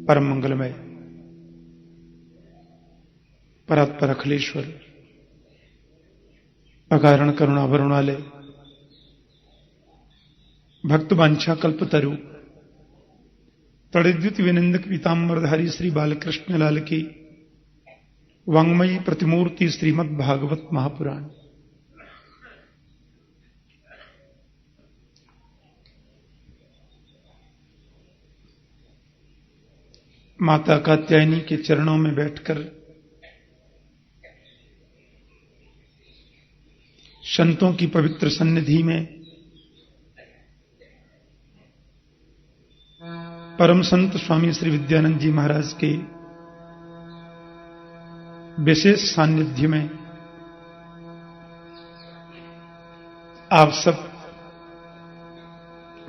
परम मंगलमय परात्पर अखिलेश्वर अकारण करुणा वरुणालय भक्त वांछा कल्पतरु तड़िद्युत विनिंदक पीतांबरधारी श्री बालकृष्ण लाल की वांग्मयी प्रतिमूर्ति श्रीमद् भागवत महापुराण। माता कात्यायनी के चरणों में बैठकर संतों की पवित्र सन्निधि में परम संत स्वामी श्री विद्यानंद जी महाराज के विशेष सानिध्य में आप सब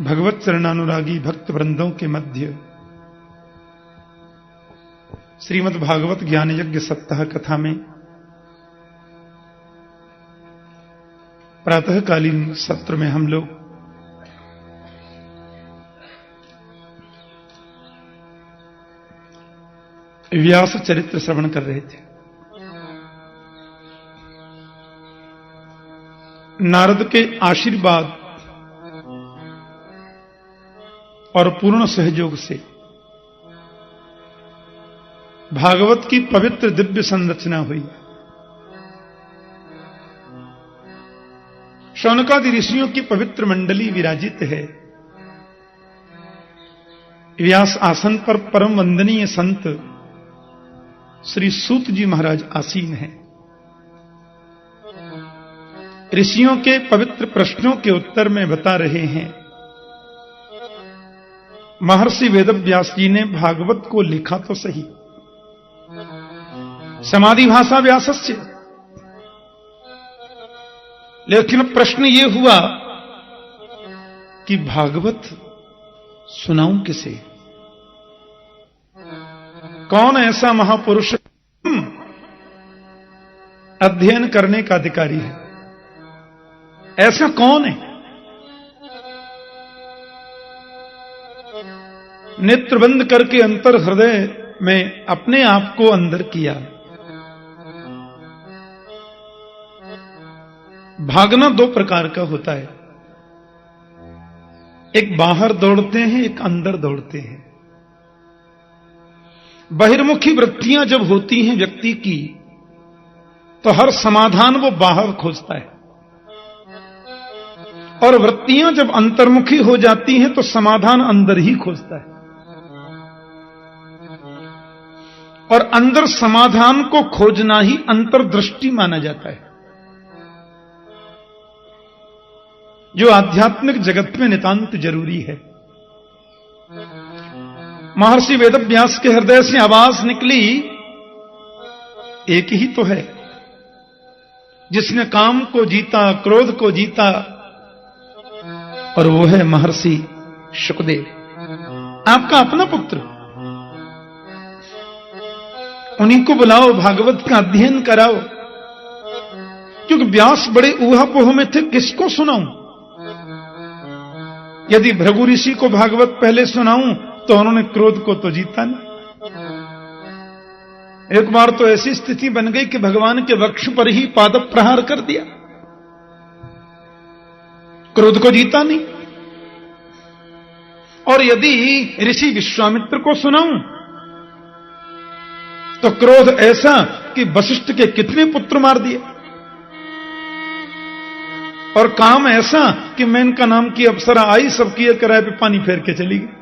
भगवत चरणानुरागी भक्त वृंदों के मध्य श्रीमद् भागवत ज्ञान यज्ञ सप्ताह कथा में प्रातःकालीन सत्र में हम लोग व्यास चरित्र श्रवण कर रहे थे। नारद के आशीर्वाद और पूर्ण सहयोग से भागवत की पवित्र दिव्य संरचना हुई। शौनकादि ऋषियों की पवित्र मंडली विराजित है। व्यास आसन पर परम वंदनीय संत श्री सूत जी महाराज आसीन हैं। ऋषियों के पवित्र प्रश्नों के उत्तर में बता रहे हैं। महर्षि वेदव्यास जी ने भागवत को लिखा तो सही, समाधि भाषा व्यासस्य, लेकिन प्रश्न यह हुआ कि भागवत सुनाऊं किसे? कौन ऐसा महापुरुष अध्ययन करने का अधिकारी है? ऐसा कौन है? नेत्र बंद करके अंतर हृदय में अपने आप को अंदर किया। भागना दो प्रकार का होता है, एक बाहर दौड़ते हैं, एक अंदर दौड़ते हैं। बहिर्मुखी वृत्तियां जब होती हैं व्यक्ति की, तो हर समाधान वो बाहर खोजता है, और वृत्तियां जब अंतर्मुखी हो जाती हैं तो समाधान अंदर ही खोजता है। और अंदर समाधान को खोजना ही अंतर्दृष्टि माना जाता है, जो आध्यात्मिक जगत में नितांत जरूरी है। महर्षि वेदव्यास के हृदय से आवाज निकली, एक ही तो है जिसने काम को जीता, क्रोध को जीता, और वो है महर्षि शुकदेव, आपका अपना पुत्र। उन्हीं को बुलाओ, भागवत का अध्ययन कराओ। क्योंकि व्यास बड़े ऊहापोह में थे, किसको सुनाऊं? यदि भृगु ऋषि को भागवत पहले सुनाऊं तो उन्होंने क्रोध को तो जीता नहीं। एक बार तो ऐसी स्थिति बन गई कि भगवान के वक्ष पर ही पाद प्रहार कर दिया, क्रोध को जीता नहीं। और यदि ऋषि विश्वामित्र को सुनाऊं तो क्रोध ऐसा कि वशिष्ठ के कितने पुत्र मार दिए, और काम ऐसा कि मेनका नाम की अप्सरा आई, सबकी एक किराए पे पानी फेर के चली गई।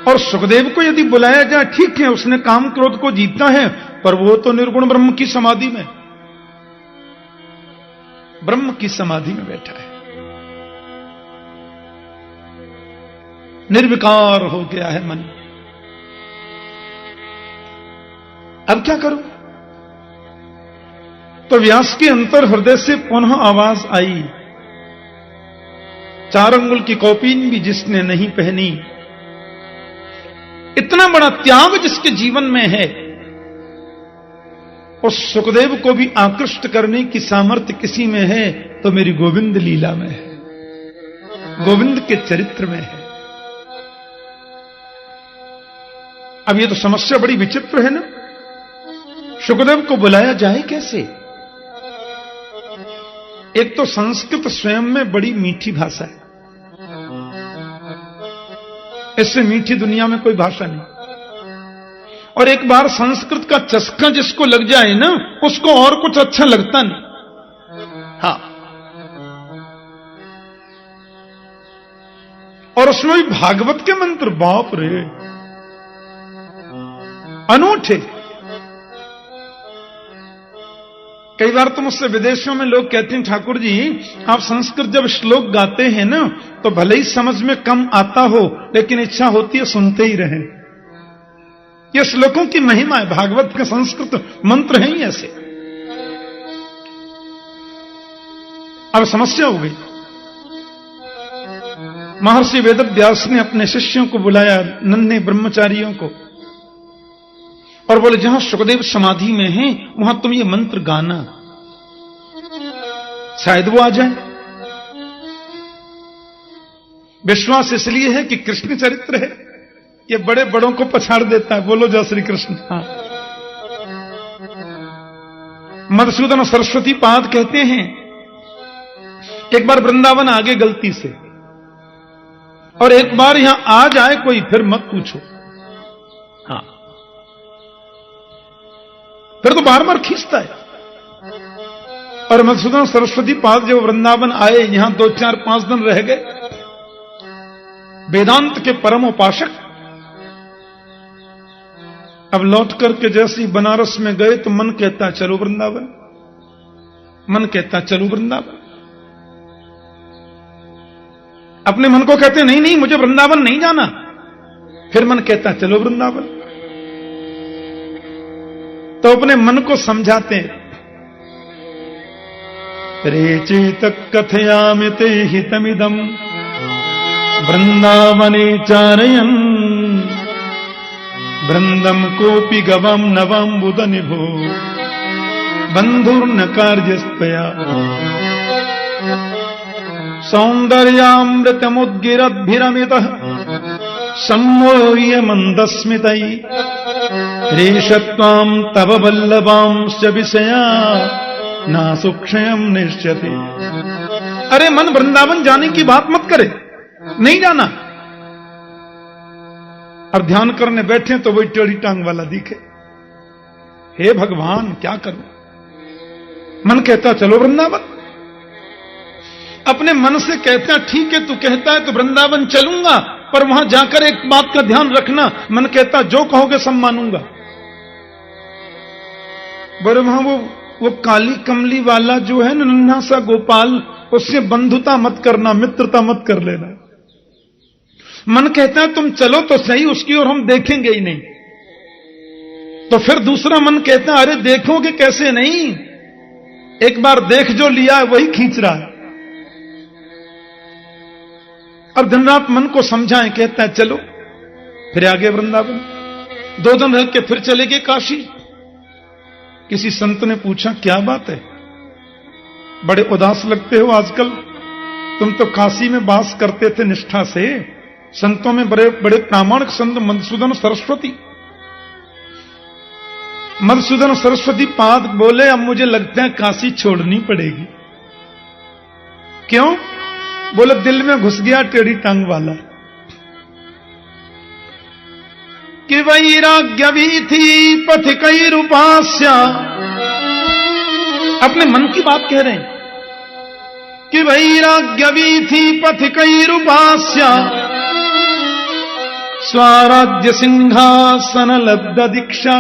और सुखदेव को यदि बुलाया जाए, ठीक है उसने काम क्रोध को जीता है, पर वो तो निर्गुण ब्रह्म की समाधि में, ब्रह्म की समाधि में बैठा है, निर्विकार हो गया है मन। अब क्या करूं? तो व्यास के अंतर हृदय से पुनः आवाज आई, 4 अंगुल की कौपीन भी जिसने नहीं पहनी, इतना बड़ा त्याग जिसके जीवन में है, उस सुखदेव को भी आकृष्ट करने की सामर्थ्य किसी में है तो मेरी गोविंद लीला में है। गोविंद के चरित्र में है। अब ये तो समस्या बड़ी विचित्र है ना, शुकदेव को बुलाया जाए कैसे? एक तो संस्कृत स्वयं में बड़ी मीठी भाषा है, इससे मीठी दुनिया में कोई भाषा नहीं। और एक बार संस्कृत का चस्का जिसको लग जाए ना, उसको और कुछ अच्छा लगता नहीं। हाँ, और उसमें भी भागवत के मंत्र, बाप रे, अनूठे। कई बार तो मुझसे विदेशों में लोग कहते हैं, ठाकुर जी आप संस्कृत जब श्लोक गाते हैं ना, तो भले ही समझ में कम आता हो, लेकिन इच्छा होती है सुनते ही रहें। ये श्लोकों की महिमा है, भागवत के संस्कृत मंत्र हैं ही ऐसे। अब समस्या हो गई। महर्षि वेदव्यास ने अपने शिष्यों को बुलाया, नन्हे ब्रह्मचारियों को, और बोले जहां शुकदेव समाधि में हैं वहां तुम ये मंत्र गाना, शायद वो आ जाए। विश्वास इसलिए है कि कृष्ण चरित्र है, ये बड़े बड़ों को पछाड़ देता है। बोलो जय श्री कृष्ण। हाँ, मधुसूदन सरस्वती पाद कहते हैं, एक बार वृंदावन आगे गलती से, और एक बार यहां आ जाए कोई, फिर मत पूछो। हाँ, फिर तो बार बार खींचता है। और मधुसूदन सरस्वती पाद जब वृंदावन आए, यहां 2, 4, 5 दिन रह गए। वेदांत के परम उपासक अब लौट करके जैसे ही बनारस में गए तो मन कहता चलो वृंदावन, मन कहता चलो वृंदावन। अपने मन को कहते नहीं नहीं मुझे वृंदावन नहीं जाना, फिर मन कहता चलो वृंदावन। तो अपने मन को समझाते हैं, रेचेत कथयामि ते हितमिदं वृंदावने चारयन् वृंदम कोपि गवम नवम बुध निभो बंधुर्न कार्यस्त्वया सौंदर्यामृतमुद्गिरद्भिरमितः सम्मोह्य मंदस्मितै रेषत्वां तव वल्लभांश्च विषया ना सुक्षयम निश्चते। अरे मन वृंदावन जाने की बात मत करे, नहीं जाना। अब ध्यान करने बैठे तो वही टेढ़ी टांग वाला दिखे। हे भगवान क्या करूं? मन कहता चलो वृंदावन, अपने मन से कहता ठीक है तू कहता है तो वृंदावन चलूंगा, पर वहां जाकर एक बात का ध्यान रखना, मन कहता जो कहोगे सब मानूंगा। बोले वहां वो काली कमली वाला जो है ना, नन्हा सा गोपाल, उससे बंधुता मत करना, मित्रता मत कर लेना। मन कहता है तुम चलो तो सही, उसकी ओर हम देखेंगे ही नहीं। तो फिर दूसरा मन कहता है अरे देखोगे कैसे नहीं, एक बार देख जो लिया है वही खींच रहा है। अब दिन रात मन को समझाएं, कहता है चलो, फिर आगे वृंदावन। 2 दिन रह के फिर चले गए काशी। किसी संत ने पूछा क्या बात है, बड़े उदास लगते हो आजकल, तुम तो काशी में वास करते थे निष्ठा से। संतों में बड़े बड़े प्रामाणिक संत मधुसूदन सरस्वती। मधुसूदन सरस्वती पाद बोले अब मुझे लगता है काशी छोड़नी पड़ेगी। क्यों? बोले दिल में घुस गया टेढ़ी टांग वाला कि वैराग्य भी थी पथिकैरुपास्य। अपने मन की बात कह रहे हैं कि वैराग्य भी थी पथिकैरुपास्य स्वराज्य सिंहासन लब्ध दीक्षा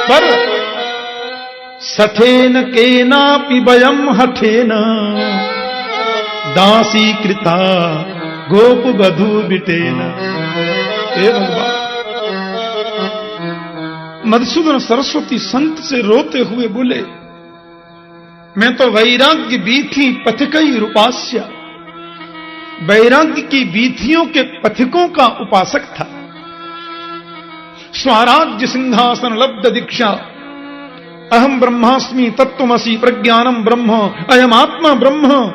पर सठेन केनापि वयम हठेन दासी कृता गोप बधू बिटेन। हे भगवान, मधुसूदन सरस्वती संत से रोते हुए बोले मैं तो वैराग्य बीथी पथिकई रूपास्य, वैराग्य की बीथियों के पथिकों का उपासक था। स्वराज्य सिंहासन लब्ध दीक्षा, अहम ब्रह्मास्मि तत्त्वमसि प्रज्ञानम ब्रह्म अयम आत्मा ब्रह्म।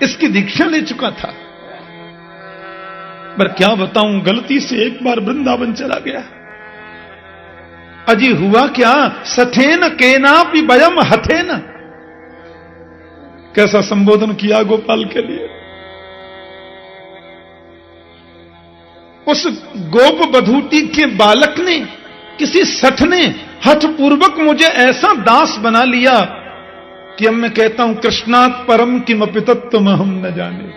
इसकी दीक्षा ले चुका था। पर क्या बताऊं, गलती से एक बार वृंदावन चला गया। अजी हुआ क्या, सथेन केनापि वयम हथेन। कैसा संबोधन किया गोपाल के लिए। उस गोप बधूटी के बालक ने, किसी सठ ने हठपूर्वक मुझे ऐसा दास बना लिया कि अब मैं कहता हूं कृष्णात् परम किमपि तत्त्वम हम न जाने।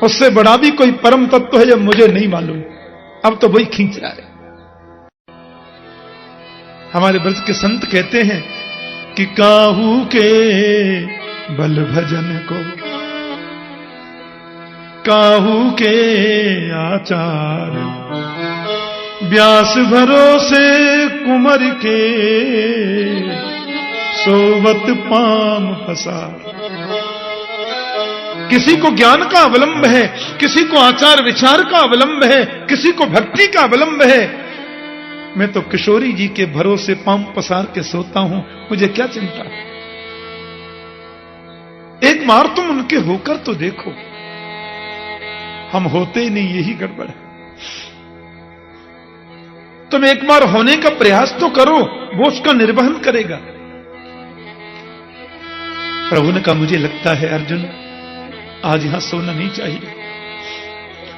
उससे बड़ा भी कोई परम तत्व है जब मुझे नहीं मालूम। अब तो वही खींच रहा है। हमारे ब्रज के संत कहते हैं कि काहू के बल भजन को, काहू के आचार, व्यास भरोसे कुंवर के, सोवत पाम पसार। किसी को ज्ञान का अवलंब है, किसी को आचार विचार का अवलंब है, किसी को भक्ति का अवलंब है। मैं तो किशोरी जी के भरोसे पांव पसार के सोता हूं, मुझे क्या चिंता। एक बार तुम उनके होकर तो देखो। हम होते ही नहीं, यही गड़बड़ है। तुम एक बार होने का प्रयास तो करो, वो उसका निर्वहन करेगा। प्रभु ने कहा मुझे लगता है अर्जुन आज यहां सोना नहीं चाहिए।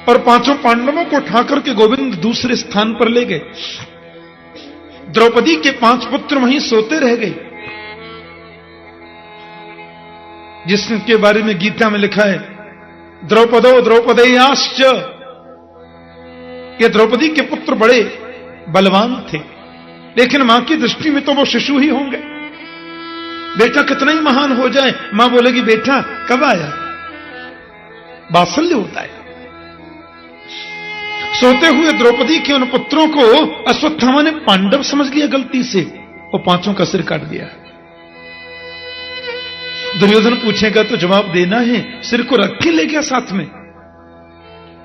और पांचों पांडवों को उठाकर के गोविंद दूसरे स्थान पर ले गए। द्रौपदी के 5 पुत्र वहीं सोते रह गए, जिसके बारे में गीता में लिखा है द्रौपदो द्रौपदेयाश्च। ये द्रौपदी के पुत्र बड़े बलवान थे, लेकिन मां की दृष्टि में तो वो शिशु ही होंगे। बेटा कितना ही महान हो जाए, मां बोलेगी बेटा कब आया। वात्सल्य होता है। सोते हुए द्रौपदी के उन पुत्रों को अश्वत्थामा ने पांडव समझ लिया गलती से, वो 5 का सिर काट दिया। दुर्योधन पूछेगा तो जवाब देना है, सिर को रख के ले गया साथ में।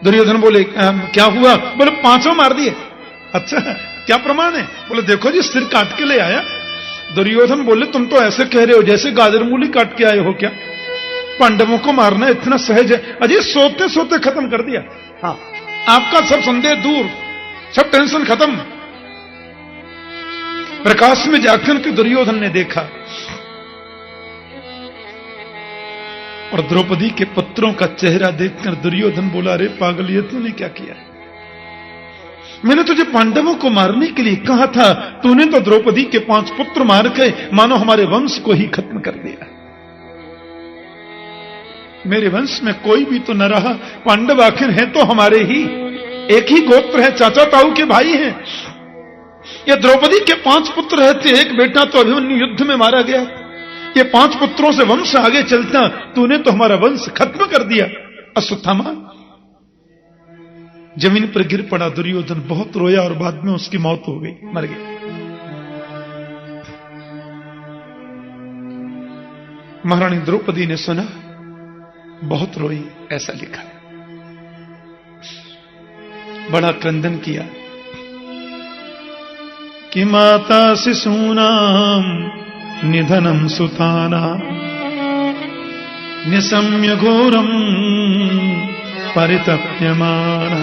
दुर्योधन बोले क्या हुआ, बोले 5 मार दिए। अच्छा क्या प्रमाण है, बोले देखो जी सिर काट के ले आया। दुर्योधन बोले तुम तो ऐसे कह रहे हो जैसे गाजर मूली काट के आए हो क्या। पांडवों को मारना इतना सहज है। अजय सोते सोते खत्म कर दिया। हाँ आपका सब संदेह दूर, सब टेंशन खत्म। प्रकाश में जाकर के दुर्योधन ने देखा और द्रौपदी के पुत्रों का चेहरा देखकर दुर्योधन बोला अरे पागल ये तूने क्या किया। मैंने तुझे पांडवों को मारने के लिए कहा था, तूने तो द्रौपदी के 5 पुत्र मार के मानो हमारे वंश को ही खत्म कर दिया। मेरे वंश में कोई भी तो न रहा, पांडव आखिर हैं तो हमारे ही, एक ही गोत्र है, चाचा ताऊ के भाई हैं। ये द्रौपदी के 5 पुत्र रहते, एक बेटा तो अभिमन्यु युद्ध में मारा गया। ये 5 पुत्रों से वंश आगे चलता, तूने तो हमारा वंश खत्म कर दिया। अश्वत्थामा जमीन पर गिर पड़ा। दुर्योधन बहुत रोया और बाद में उसकी मौत हो गई, मर गया। महारानी द्रौपदी ने सुना, बहुत रोई, ऐसा लिखा। बड़ा क्रंदन किया कि माता शिशूनाम निधनम सुताना निशम्य घोरम परितप्यमाना।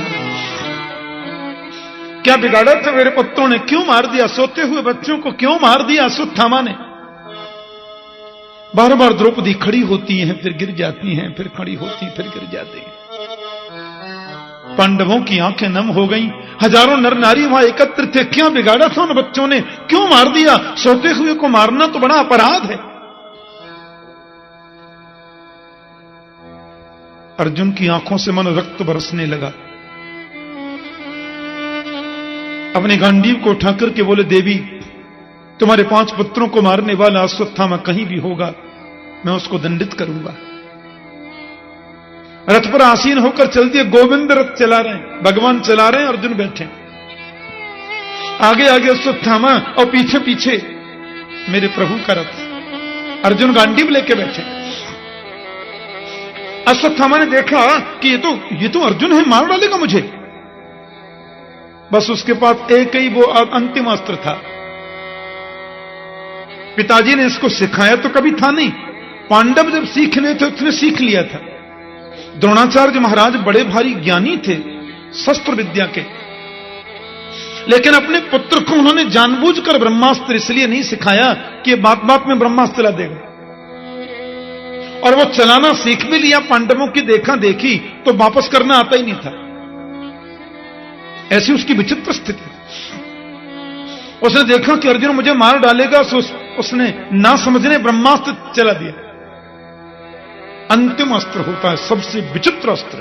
क्या बिगाड़ा था मेरे पुत्रों ने, क्यों मार दिया, सोते हुए बच्चों को क्यों मार दिया अश्वत्थामा ने। बार बार द्रौपदी खड़ी होती हैं, फिर गिर जाती हैं, फिर खड़ी होती फिर गिर जाती हैं। पांडवों की आंखें नम हो गईं। हजारों नर नारी वहां एकत्र थे। क्या बिगाड़ा था उन बच्चों ने, क्यों मार दिया। सोते हुए को मारना तो बड़ा अपराध है। अर्जुन की आंखों से मन रक्त बरसने लगा। अपने गांडीव को उठाकर के बोले देवी तुम्हारे 5 पुत्रों को मारने वाला अश्वत्थामा कहीं भी होगा, मैं उसको दंडित करूंगा। रथ पर आसीन होकर चल दिए। गोविंद रथ चला रहे हैं, भगवान चला रहे हैं, अर्जुन बैठे। आगे आगे अश्वत्थामा और पीछे पीछे मेरे प्रभु का रथ। अर्जुन गांडीव लेके बैठे। अश्वत्थामा ने देखा कि ये तो अर्जुन है, मार डालेगा मुझे। बस उसके पास एक ही वो अंतिम अस्त्र था। पिताजी ने इसको सिखाया तो कभी था नहीं। पांडव जब सीखने थे उसने सीख लिया था। द्रोणाचार्य महाराज बड़े भारी ज्ञानी थे शस्त्र विद्या के, लेकिन अपने पुत्र को उन्होंने जानबूझकर ब्रह्मास्त्र इसलिए नहीं सिखाया कि बात बात में ब्रह्मास्त्र चला देगा, और वो चलाना सीख भी लिया, पांडवों की देखा देखी तो वापस करना आता ही नहीं था। ऐसी उसकी विचित्र स्थिति। उसने देखा कि अर्जुन मुझे मार डालेगा, उसने ना समझने ब्रह्मास्त्र चला दिया। अंतिम अस्त्र होता है सबसे विचित्र अस्त्र,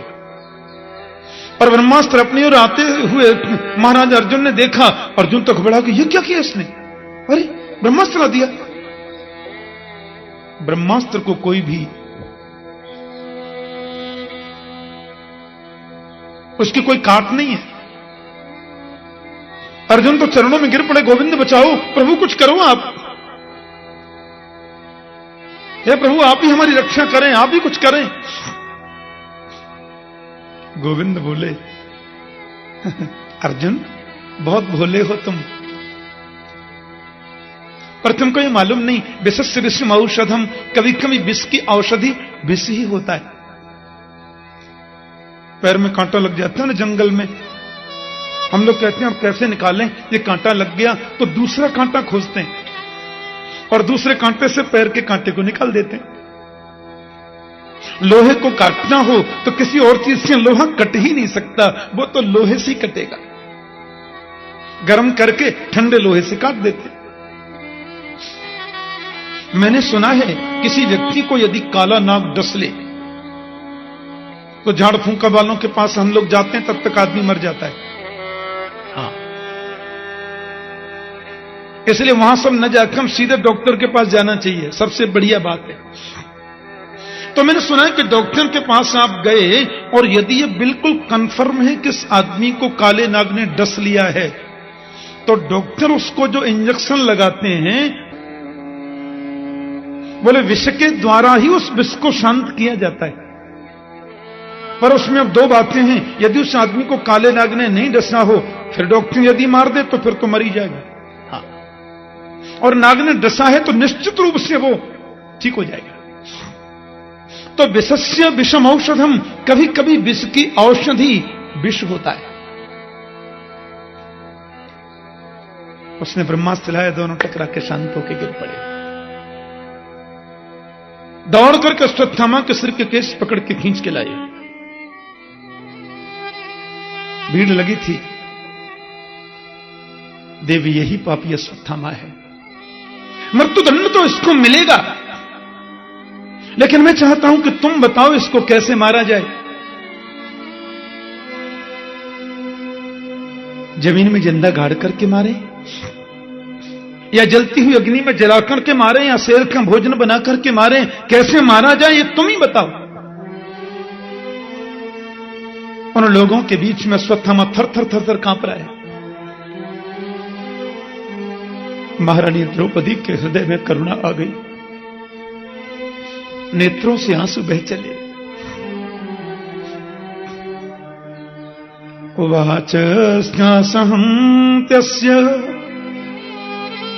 और ब्रह्मास्त्र अपनी ओर आते हुए महाराज अर्जुन ने देखा, अर्जुन तो घबरा कि ये क्या किया इसने, अरे ब्रह्मास्त्र ला दिया। ब्रह्मास्त्र को कोई भी उसकी कोई काट नहीं है। अर्जुन तो चरणों में गिर पड़े, गोविंद बचाओ, प्रभु कुछ करो आप, हे प्रभु आप ही हमारी रक्षा करें, आप ही कुछ करें। गोविंद बोले अर्जुन बहुत भोले हो तुम, पर तुमको ये मालूम नहीं विषस्य विषम औषधम, कभी कभी विष की औषधि विष ही होता है। पैर में कांटा लग जाता है ना जंगल में, हम लोग कहते हैं अब कैसे निकालें, ये कांटा लग गया तो दूसरा कांटा खोजते हैं और दूसरे कांटे से पैर के कांटे को निकाल देते हैं। लोहे को काटना हो तो किसी और चीज से लोहा कट ही नहीं सकता, वो तो लोहे से ही कटेगा। गर्म करके ठंडे लोहे से काट देते। मैंने सुना है किसी व्यक्ति को यदि काला नाग डस ले तो झाड़ फूंका वालों के पास हम लोग जाते हैं, तब तक आदमी मर जाता है। हाँ, इसलिए वहां सब न जाकर हम सीधे डॉक्टर के पास जाना चाहिए, सबसे बढ़िया बात है। तो मैंने सुना है कि डॉक्टर के पास आप गए और यदि ये बिल्कुल कंफर्म है कि इस आदमी को काले नाग ने डस लिया है, तो डॉक्टर उसको जो इंजेक्शन लगाते हैं बोले विष के द्वारा ही उस विष को शांत किया जाता है। पर उसमें अब दो बातें हैं, यदि उस आदमी को काले नाग ने नहीं डसा हो फिर डॉक्टर यदि मार दे तो फिर तो मरी जाएगा। हाँ, और नाग ने डसा है तो निश्चित रूप से वो ठीक हो जाएगा। तो विषस्य विषम औषधम, कभी कभी विष की औषधि विष होता है। उसने ब्रह्मास्त्र लाया, दोनों टकरा के शांत होकर गिर पड़े। दौड़ करके अश्वत्थामा के सिर के केस पकड़ के खींच के लाए। भीड़ लगी थी, देवी यही पापी अश्वत्थामा है, मृत्युदंड तो इसको मिलेगा, लेकिन मैं चाहता हूं कि तुम बताओ इसको कैसे मारा जाए। जमीन में जिंदा गाड़ करके मारे, या जलती हुई अग्नि में जलाकर के मारे, या शेर का भोजन बना करके मारे, कैसे मारा जाए ये तुम ही बताओ। उन लोगों के बीच में अश्वत्थामा थर थर थर थर कांप रहा है। महारानी द्रौपदी के हृदय में करुणा आ गई, नेत्रों से आंसू बह चले। उवाच स्नासहं तस्य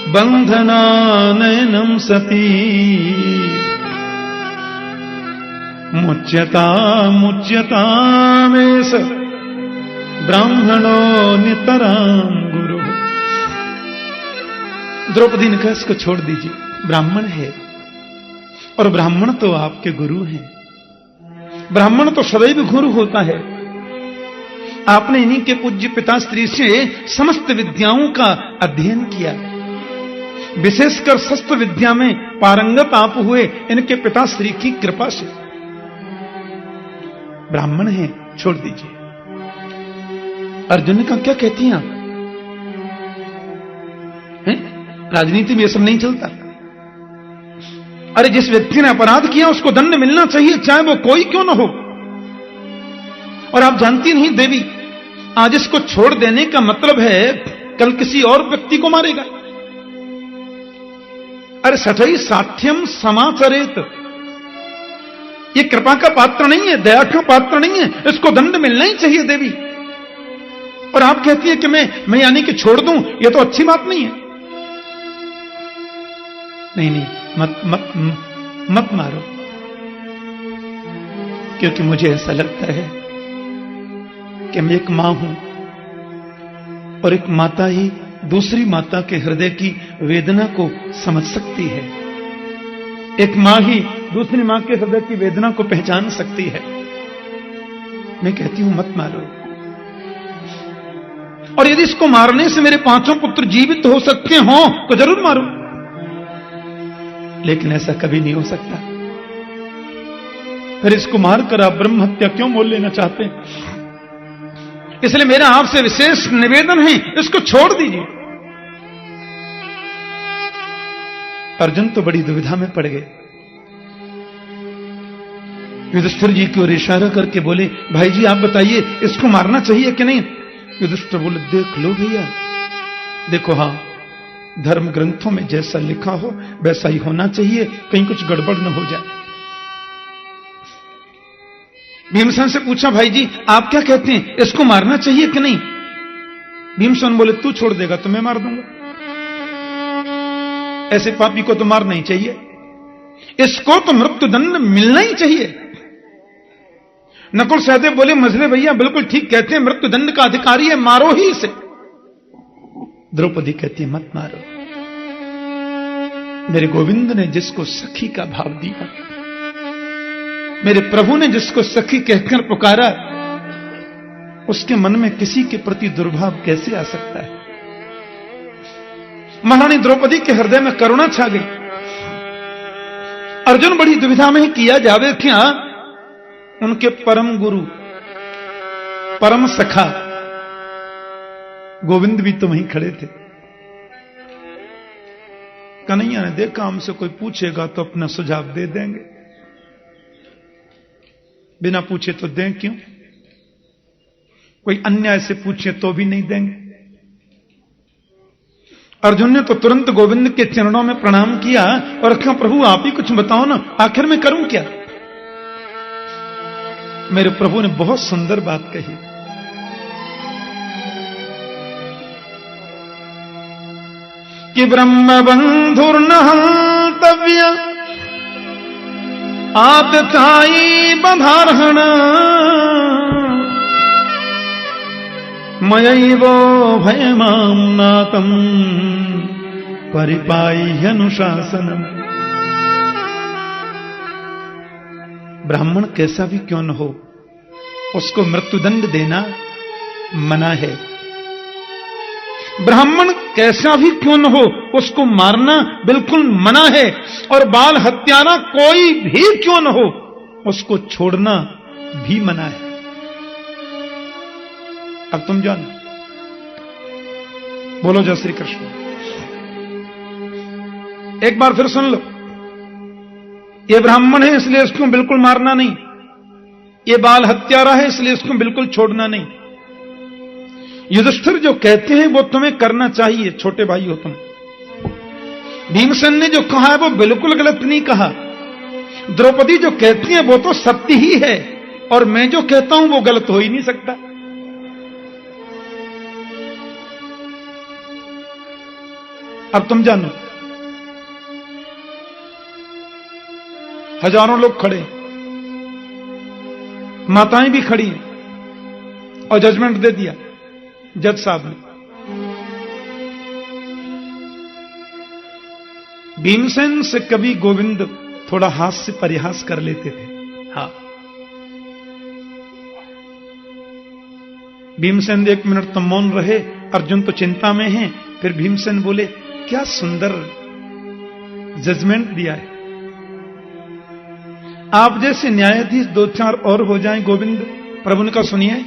बंधनानयनं सती मुच्यतामेष ब्राह्मणो नितरां गुरु। द्रौपदी ने कहा इसको छोड़ दीजिए, ब्राह्मण है और ब्राह्मण तो आपके गुरु हैं। ब्राह्मण तो सदैव गुरु होता है। आपने इन्हीं के पूज्य पिता श्री से समस्त विद्याओं का अध्ययन किया, विशेषकर शस्त्र विद्या में पारंगत आप हुए इनके पिता श्री की कृपा से। ब्राह्मण है, छोड़ दीजिए। अर्जुन ने कहा क्या कहती हैं आप? राजनीति में यह सब नहीं चलता। अरे जिस व्यक्ति ने अपराध किया उसको दंड मिलना चाहिए, चाहे वो कोई क्यों ना हो। और आप जानती नहीं देवी, आज इसको छोड़ देने का मतलब है कल किसी और व्यक्ति को मारेगा। अरे सठई साठ्यम समाचरेत, ये कृपा का पात्र नहीं है, दया का पात्र नहीं है, इसको दंड मिलना ही चाहिए देवी। और आप कहती है कि मैं यानी कि छोड़ दूं, ये तो अच्छी बात नहीं है। नहीं नहीं, मत मत मत मारो। क्योंकि मुझे ऐसा लगता है कि मैं एक मां हूं और एक माता ही दूसरी माता के हृदय की वेदना को समझ सकती है। एक मां ही दूसरी मां के हृदय की वेदना को पहचान सकती है। मैं कहती हूं मत मारो, और यदि इसको मारने से मेरे 5 पुत्र जीवित हो सकते हो तो जरूर मारो, लेकिन ऐसा कभी नहीं हो सकता। फिर इसको मारकर आप ब्रह्म हत्या क्यों मोल लेना चाहते हैं? इसलिए मेरा आपसे विशेष निवेदन है, इसको छोड़ दीजिए। अर्जुन तो बड़ी दुविधा में पड़ गए। युधिष्ठिर जी की ओर इशारा करके बोले, भाई जी आप बताइए इसको मारना चाहिए कि नहीं? युधिष्ठिर बोले, देख लो भैया, देखो हां, धर्म ग्रंथों में जैसा लिखा हो वैसा ही होना चाहिए, कहीं कुछ गड़बड़ न हो जाए। भीमसेन से पूछा, भाई जी आप क्या कहते हैं, इसको मारना चाहिए कि नहीं? भीमसेन बोले, तू छोड़ देगा तो मैं मार दूंगा। ऐसे पापी को तो मारना ही चाहिए, इसको तो मृत्युदंड मिलना ही चाहिए। नकुल सहदेव बोले, मजले भैया बिल्कुल ठीक कहते हैं, मृत्युदंड का अधिकारी है, मारो ही इसे। द्रौपदी कहती है, मत मारो। मेरे गोविंद ने जिसको सखी का भाव दिया, मेरे प्रभु ने जिसको सखी कहकर पुकारा, उसके मन में किसी के प्रति दुर्भाव कैसे आ सकता है? महारानी द्रौपदी के हृदय में करुणा छा गई। अर्जुन बड़ी दुविधा में किया जावे क्या? उनके परम गुरु, परम सखा गोविंद भी तो वहीं खड़े थे। कन्हैया ने देखा हमसे कोई पूछेगा तो अपना सुझाव दे देंगे, बिना पूछे तो दें क्यों? कोई अन्याय से पूछे तो भी नहीं देंगे। अर्जुन ने तो तुरंत गोविंद के चरणों में प्रणाम किया और कहा, प्रभु आप ही कुछ बताओ ना, आखिर मैं करूं क्या? मेरे प्रभु ने बहुत सुंदर बात कही। कि ब्रह्म बंधुर्न हंतव्य आतताई बधारहण मयैवो भयमां नातं परिपाह्य अनुशासनम्। ब्राह्मण कैसा भी क्यों न हो, उसको मृत्युदंड देना मना है। ब्राह्मण कैसा भी क्यों न हो, उसको मारना बिल्कुल मना है। और बाल हत्यारा कोई भी क्यों न हो, उसको छोड़ना भी मना है। अब तुम जानो, बोलो जय श्री कृष्ण। एक बार फिर सुन लो, ये ब्राह्मण है इसलिए इसको बिल्कुल मारना नहीं, ये बाल हत्यारा है इसलिए इसको बिल्कुल छोड़ना नहीं। युधिष्ठिर जो कहते हैं वो तुम्हें करना चाहिए, छोटे भाई हो तुम। भीमसेन ने जो कहा है वो बिल्कुल गलत नहीं कहा। द्रौपदी जो कहती है वो तो सत्य ही है, और मैं जो कहता हूं वो गलत हो ही नहीं सकता। अब तुम जानो, हजारों लोग खड़े, माताएं भी खड़ी, और जजमेंट दे दिया जज साहब ने। भीमसेन से कभी गोविंद थोड़ा हास्य परिहास कर लेते थे। हां, भीमसेन 1 मिनट तो मौन रहे, अर्जुन तो चिंता में है। फिर भीमसेन बोले, क्या सुंदर जजमेंट दिया है। आप जैसे न्यायाधीश 2-4 और हो जाएं गोविंद। प्रभु ने कहा, सुनिए,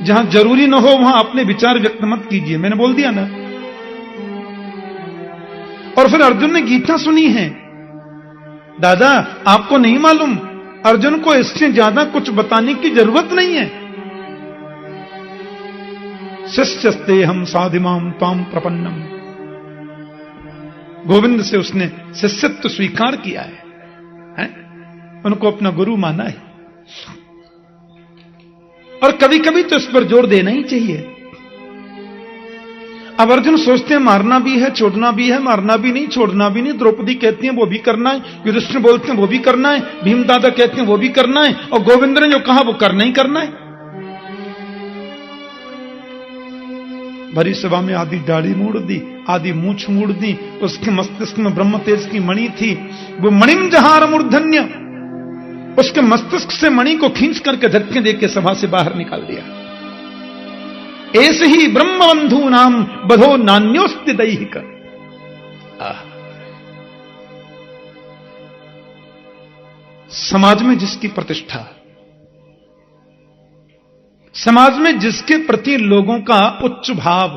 जहां जरूरी न हो वहां अपने विचार व्यक्त मत कीजिए, मैंने बोल दिया ना। और फिर अर्जुन ने गीता सुनी है। दादा आपको नहीं मालूम, अर्जुन को इससे ज्यादा कुछ बताने की जरूरत नहीं है। शिष्यस्ते हम साधिमाम ताम प्रपन्नम। गोविंद से उसने शिष्यत्व स्वीकार किया है? उनको अपना गुरु माना है। और कभी कभी तो इस पर जोर देना ही चाहिए। अब अर्जुन सोचते हैं मारना भी है, छोड़ना भी है, मारना भी नहीं, छोड़ना भी नहीं। द्रौपदी कहती है वो भी करना है, युधिष्ठिर बोलते हैं वो भी करना है, भीम दादा कहते हैं वो भी करना है, और गोविंद ने जो कहा वो करना ही करना है। भरी सभा में आधी दाढ़ी मोड़ दी, आधी मूछ मोड़ दी। उसके मस्तिष्क में ब्रह्म तेज की मणि थी, वो मणिम जहार मूर्धन्य, उसके मस्तिष्क से मणि को खींच करके धक्के देके सभा से बाहर निकाल दिया। ऐसे ही ब्रह्मबंधु नाम बधो नान्योस्ति दैहिक। समाज में जिसकी प्रतिष्ठा, समाज में जिसके प्रति लोगों का उच्च भाव,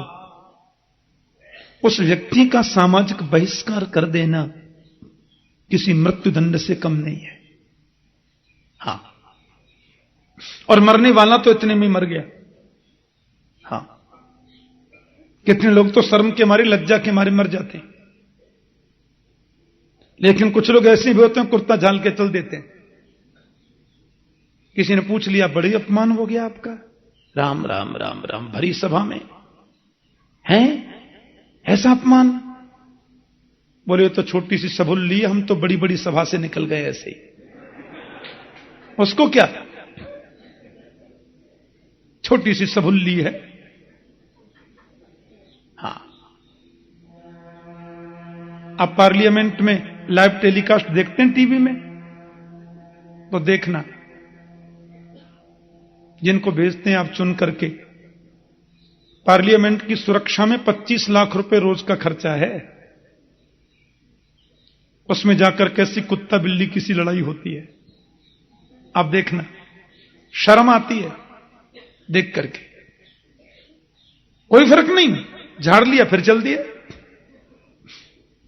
उस व्यक्ति का सामाजिक बहिष्कार कर देना किसी मृत्युदंड से कम नहीं है। हां, और मरने वाला तो इतने में मर गया। हां, कितने लोग तो शर्म के मारे, लज्जा के मारे मर जाते हैं, लेकिन कुछ लोग ऐसे भी होते हैं कुर्ता झाल के चल देते हैं। किसी ने पूछ लिया बड़ी अपमान हो गया आपका, राम राम राम राम, भरी सभा में हैं ऐसा अपमान। बोले तो छोटी सी सबुल्ली, हम तो बड़ी बड़ी सभा से निकल गए ऐसे ही। उसको क्या, छोटी सी सबुल्ली है। हां, आप पार्लियामेंट में लाइव टेलीकास्ट देखते हैं टीवी में, तो देखना, जिनको भेजते हैं आप चुन करके। पार्लियामेंट की सुरक्षा में 25 लाख रुपए रोज का खर्चा है। उसमें जाकर कैसी कुत्ता बिल्ली की सी लड़ाई होती है, आप देखना, शर्म आती है देख करके। कोई फर्क नहीं, झाड़ लिया फिर चल दिया।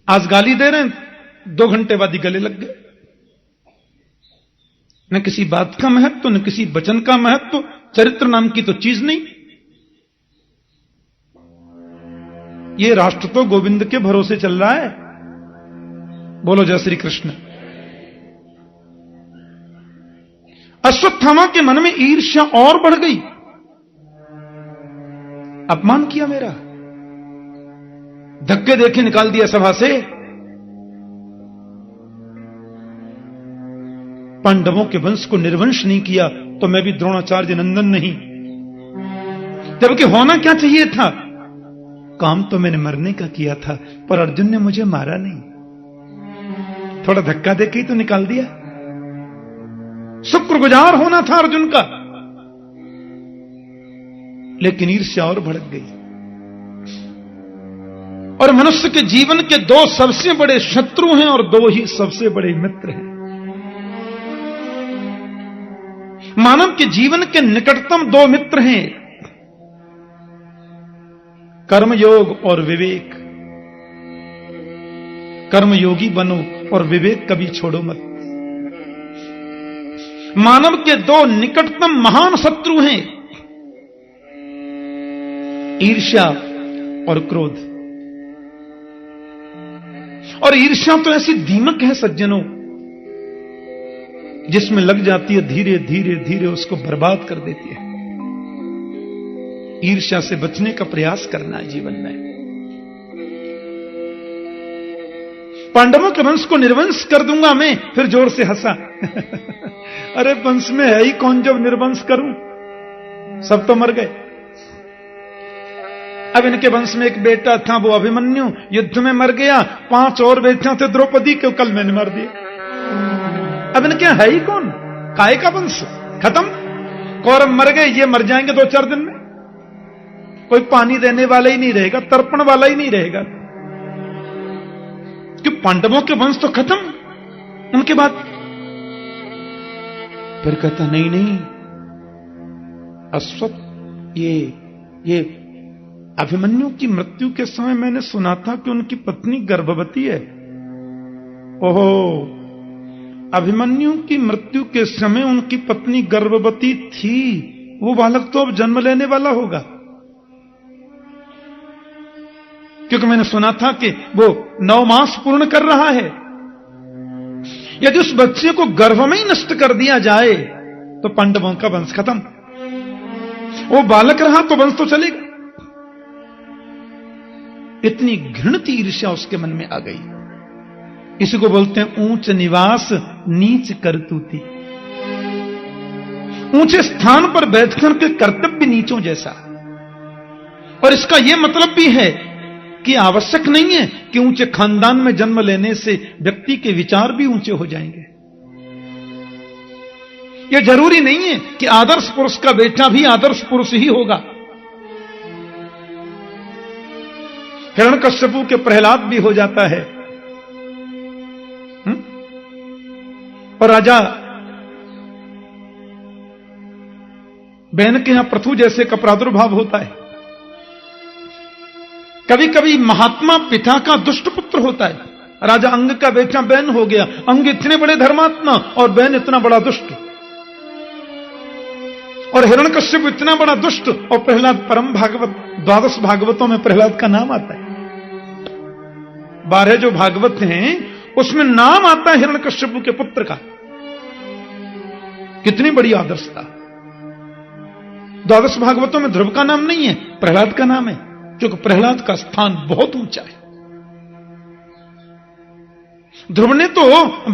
आज गाली दे रहे हैं, 2 घंटे बाद ही गले लग गए। न किसी बात का महत्व, न किसी वचन का महत्व, चरित्र नाम की तो चीज नहीं। ये राष्ट्र तो गोविंद के भरोसे चल रहा है। बोलो जय श्री कृष्ण। अश्वत्थामा के मन में ईर्ष्या और बढ़ गई। अपमान किया मेरा, धक्के देके निकाल दिया सभा से। पांडवों के वंश को निर्वंश नहीं किया तो मैं भी द्रोणाचार्य नंदन नहीं। जबकि होना क्या चाहिए था, काम तो मैंने मरने का किया था, पर अर्जुन ने मुझे मारा नहीं, थोड़ा धक्का देके ही तो निकाल दिया। शुक्रगुजार होना था अर्जुन का, लेकिन ईर्ष्या और भड़क गई। और मनुष्य के जीवन के 2 सबसे बड़े शत्रु हैं और 2 ही सबसे बड़े मित्र हैं। मानव के जीवन के निकटतम 2 मित्र हैं, कर्मयोग और विवेक। कर्मयोगी बनो और विवेक कभी छोड़ो मत। मानव के 2 निकटतम महान शत्रु हैं, ईर्ष्या और क्रोध। और ईर्ष्या तो ऐसी दीमक है सज्जनों, जिसमें लग जाती है, धीरे धीरे धीरे उसको बर्बाद कर देती है। ईर्ष्या से बचने का प्रयास करना है जीवन में। पांडवों के वंश को निर्वंश कर दूंगा मैं, फिर जोर से हंसा। अरे वंश में है ही कौन जब निर्वंश करूं, सब तो मर गए। अब इनके वंश में एक बेटा था, वो अभिमन्यु, युद्ध में मर गया। 5 और बेटियां थे द्रौपदी के, कल मैंने मार दिया। अब इनके है ही कौन, काय का वंश खत्म। कौरव मर गए, ये मर जाएंगे 2-4 दिन में। कोई पानी देने वाला ही नहीं रहेगा, तर्पण वाला ही नहीं रहेगा, कि पांडवों के वंश तो खत्म। उनके बाद फिर कहता नहीं नहीं, अश्वत्थ ये अभिमन्यु की मृत्यु के समय मैंने सुना था कि उनकी पत्नी गर्भवती है। ओहो, अभिमन्यु की मृत्यु के समय उनकी पत्नी गर्भवती थी, वो बालक तो अब जन्म लेने वाला होगा। क्योंकि मैंने सुना था कि वो 9 मास पूर्ण कर रहा है। यदि उस बच्चे को गर्भ में ही नष्ट कर दिया जाए तो पांडवों का वंश खत्म। वो बालक रहा तो वंश तो चलेगा। इतनी घृणित ईर्ष्या उसके मन में आ गई। इसी को बोलते हैं ऊंच निवास नीच करतूती। ऊंचे स्थान पर बैठकर के कर्तव्य नीचों जैसा। और इसका यह मतलब भी है कि आवश्यक नहीं है कि ऊंचे खानदान में जन्म लेने से व्यक्ति के विचार भी ऊंचे हो जाएंगे। यह जरूरी नहीं है कि आदर्श पुरुष का बेटा भी आदर्श पुरुष ही होगा। हिरण्यकश्यपु के प्रहलाद भी हो जाता है। और राजा बहन के यहां पृथु जैसे का प्रादुर्भाव होता है। कभी कभी महात्मा पिता का दुष्ट पुत्र होता है। राजा अंग का बेटा बहन हो गया। अंग इतने बड़े धर्मात्मा और बहन इतना बड़ा दुष्ट। और हिरण्यकश्यप इतना बड़ा दुष्ट और प्रहलाद परम भागवत। 12 भागवतों में प्रहलाद का नाम आता है। 12 जो भागवत हैं उसमें नाम आता है हिरण्यकश्यप के पुत्र का। कितनी बड़ी आदर्शता। 12 भागवतों में ध्रुव का नाम नहीं है, प्रहलाद का नाम है, क्योंकि प्रहलाद का स्थान बहुत ऊंचा है। ध्रुव ने तो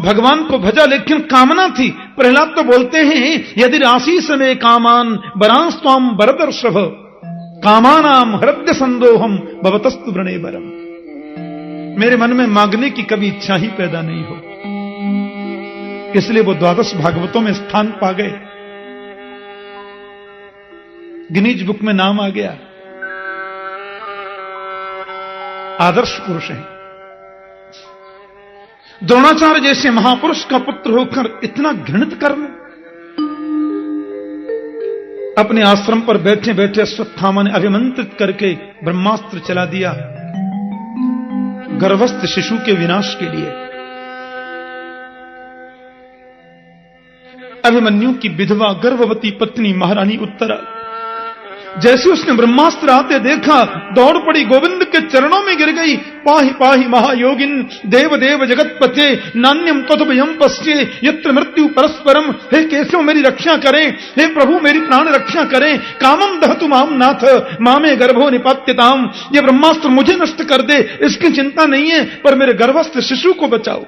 भगवान को भजा लेकिन कामना थी। प्रहलाद तो बोलते हैं यदि आशीष में कामान बरांस्वाम बरदर्शभ कामानाम हृदय संदोहम भवतस्तु वृणे बरम। मेरे मन में मांगने की कभी इच्छा ही पैदा नहीं हो, इसलिए वो 12 भागवतों में स्थान पा गए। गिनीज बुक में नाम आ गया। आदर्श पुरुष हैं। द्रोणाचार्य जैसे महापुरुष का पुत्र होकर इतना घृणित कर्म। अपने आश्रम पर बैठे बैठे अश्वत्थामा ने अभिमंत्रित करके ब्रह्मास्त्र चला दिया गर्भस्थ शिशु के विनाश के लिए। अभिमन्यु की विधवा गर्भवती पत्नी महारानी उत्तरा जैसे उसने ब्रह्मास्त्र आते देखा दौड़ पड़ी, गोविंद के चरणों में गिर गई। पाहि पाहि महायोगिन देव देव जगतपते नान्यम तद्भयम पश्ये यत्र मृत्यु परस्परम। हे केशव मेरी रक्षा करें, हे प्रभु मेरी प्राण रक्षा करें। कामम दहतु माम नाथ मामे गर्भो निपात्यताम। ये ब्रह्मास्त्र मुझे नष्ट कर दे इसकी चिंता नहीं है, पर मेरे गर्भस्थ शिशु को बचाओ।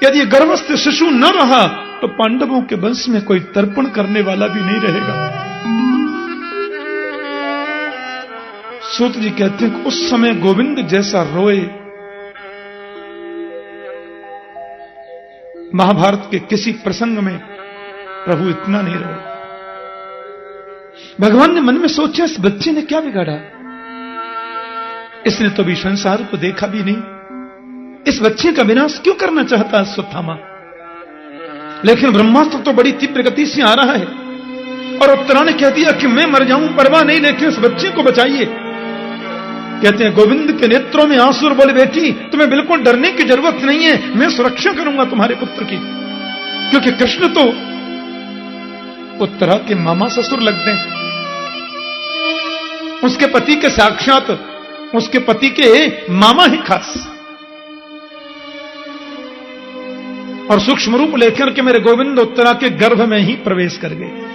यदि ये गर्भस्थ शिशु न रहा तो पांडवों के वंश में कोई तर्पण करने वाला भी नहीं रहेगा। सूत जी कहते हैं कि उस समय गोविंद जैसा रोए महाभारत के किसी प्रसंग में प्रभु इतना नहीं रोए। भगवान ने मन में सोचा इस बच्चे ने क्या बिगाड़ा। इसने तो भी संसार को देखा भी नहीं, इस बच्चे का विनाश क्यों करना चाहता अश्वत्थामा। लेकिन ब्रह्मास्त्र तो बड़ी तीव्र गति से आ रहा है और उत्तरा ने कह दिया कि मैं मर जाऊं परवाह नहीं, लेकिन इस बच्चे को बचाइए। कहते हैं गोविंद के नेत्रों में आंसू और बोले बेटी तुम्हें बिल्कुल डरने की जरूरत नहीं है, मैं सुरक्षा करूंगा तुम्हारे पुत्र की। क्योंकि कृष्ण तो उत्तरा के मामा ससुर लगते हैं, उसके पति के साक्षात उसके पति के मामा ही खास। और सूक्ष्म रूप लेकर के मेरे गोविंद उत्तरा के गर्भ में ही प्रवेश कर गए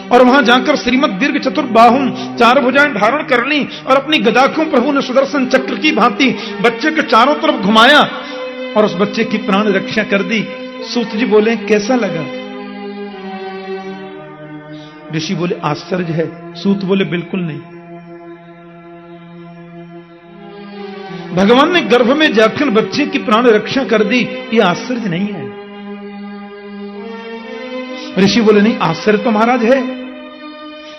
और वहां जाकर श्रीमद दीर्घ चतुर्बाहुम 4 भुजाएं धारण कर ली और अपनी गदा को प्रभु ने सुदर्शन चक्र की भांति बच्चे के चारों तरफ घुमाया और उस बच्चे की प्राण रक्षा कर दी। सूत जी बोले कैसा लगा। ऋषि बोले आश्चर्य है। सूत बोले बिल्कुल नहीं। भगवान ने गर्भ में जाकर बच्चे की प्राण रक्षा कर दी, यह आश्चर्य नहीं है। ऋषि बोले नहीं आश्चर्य तो महाराज है।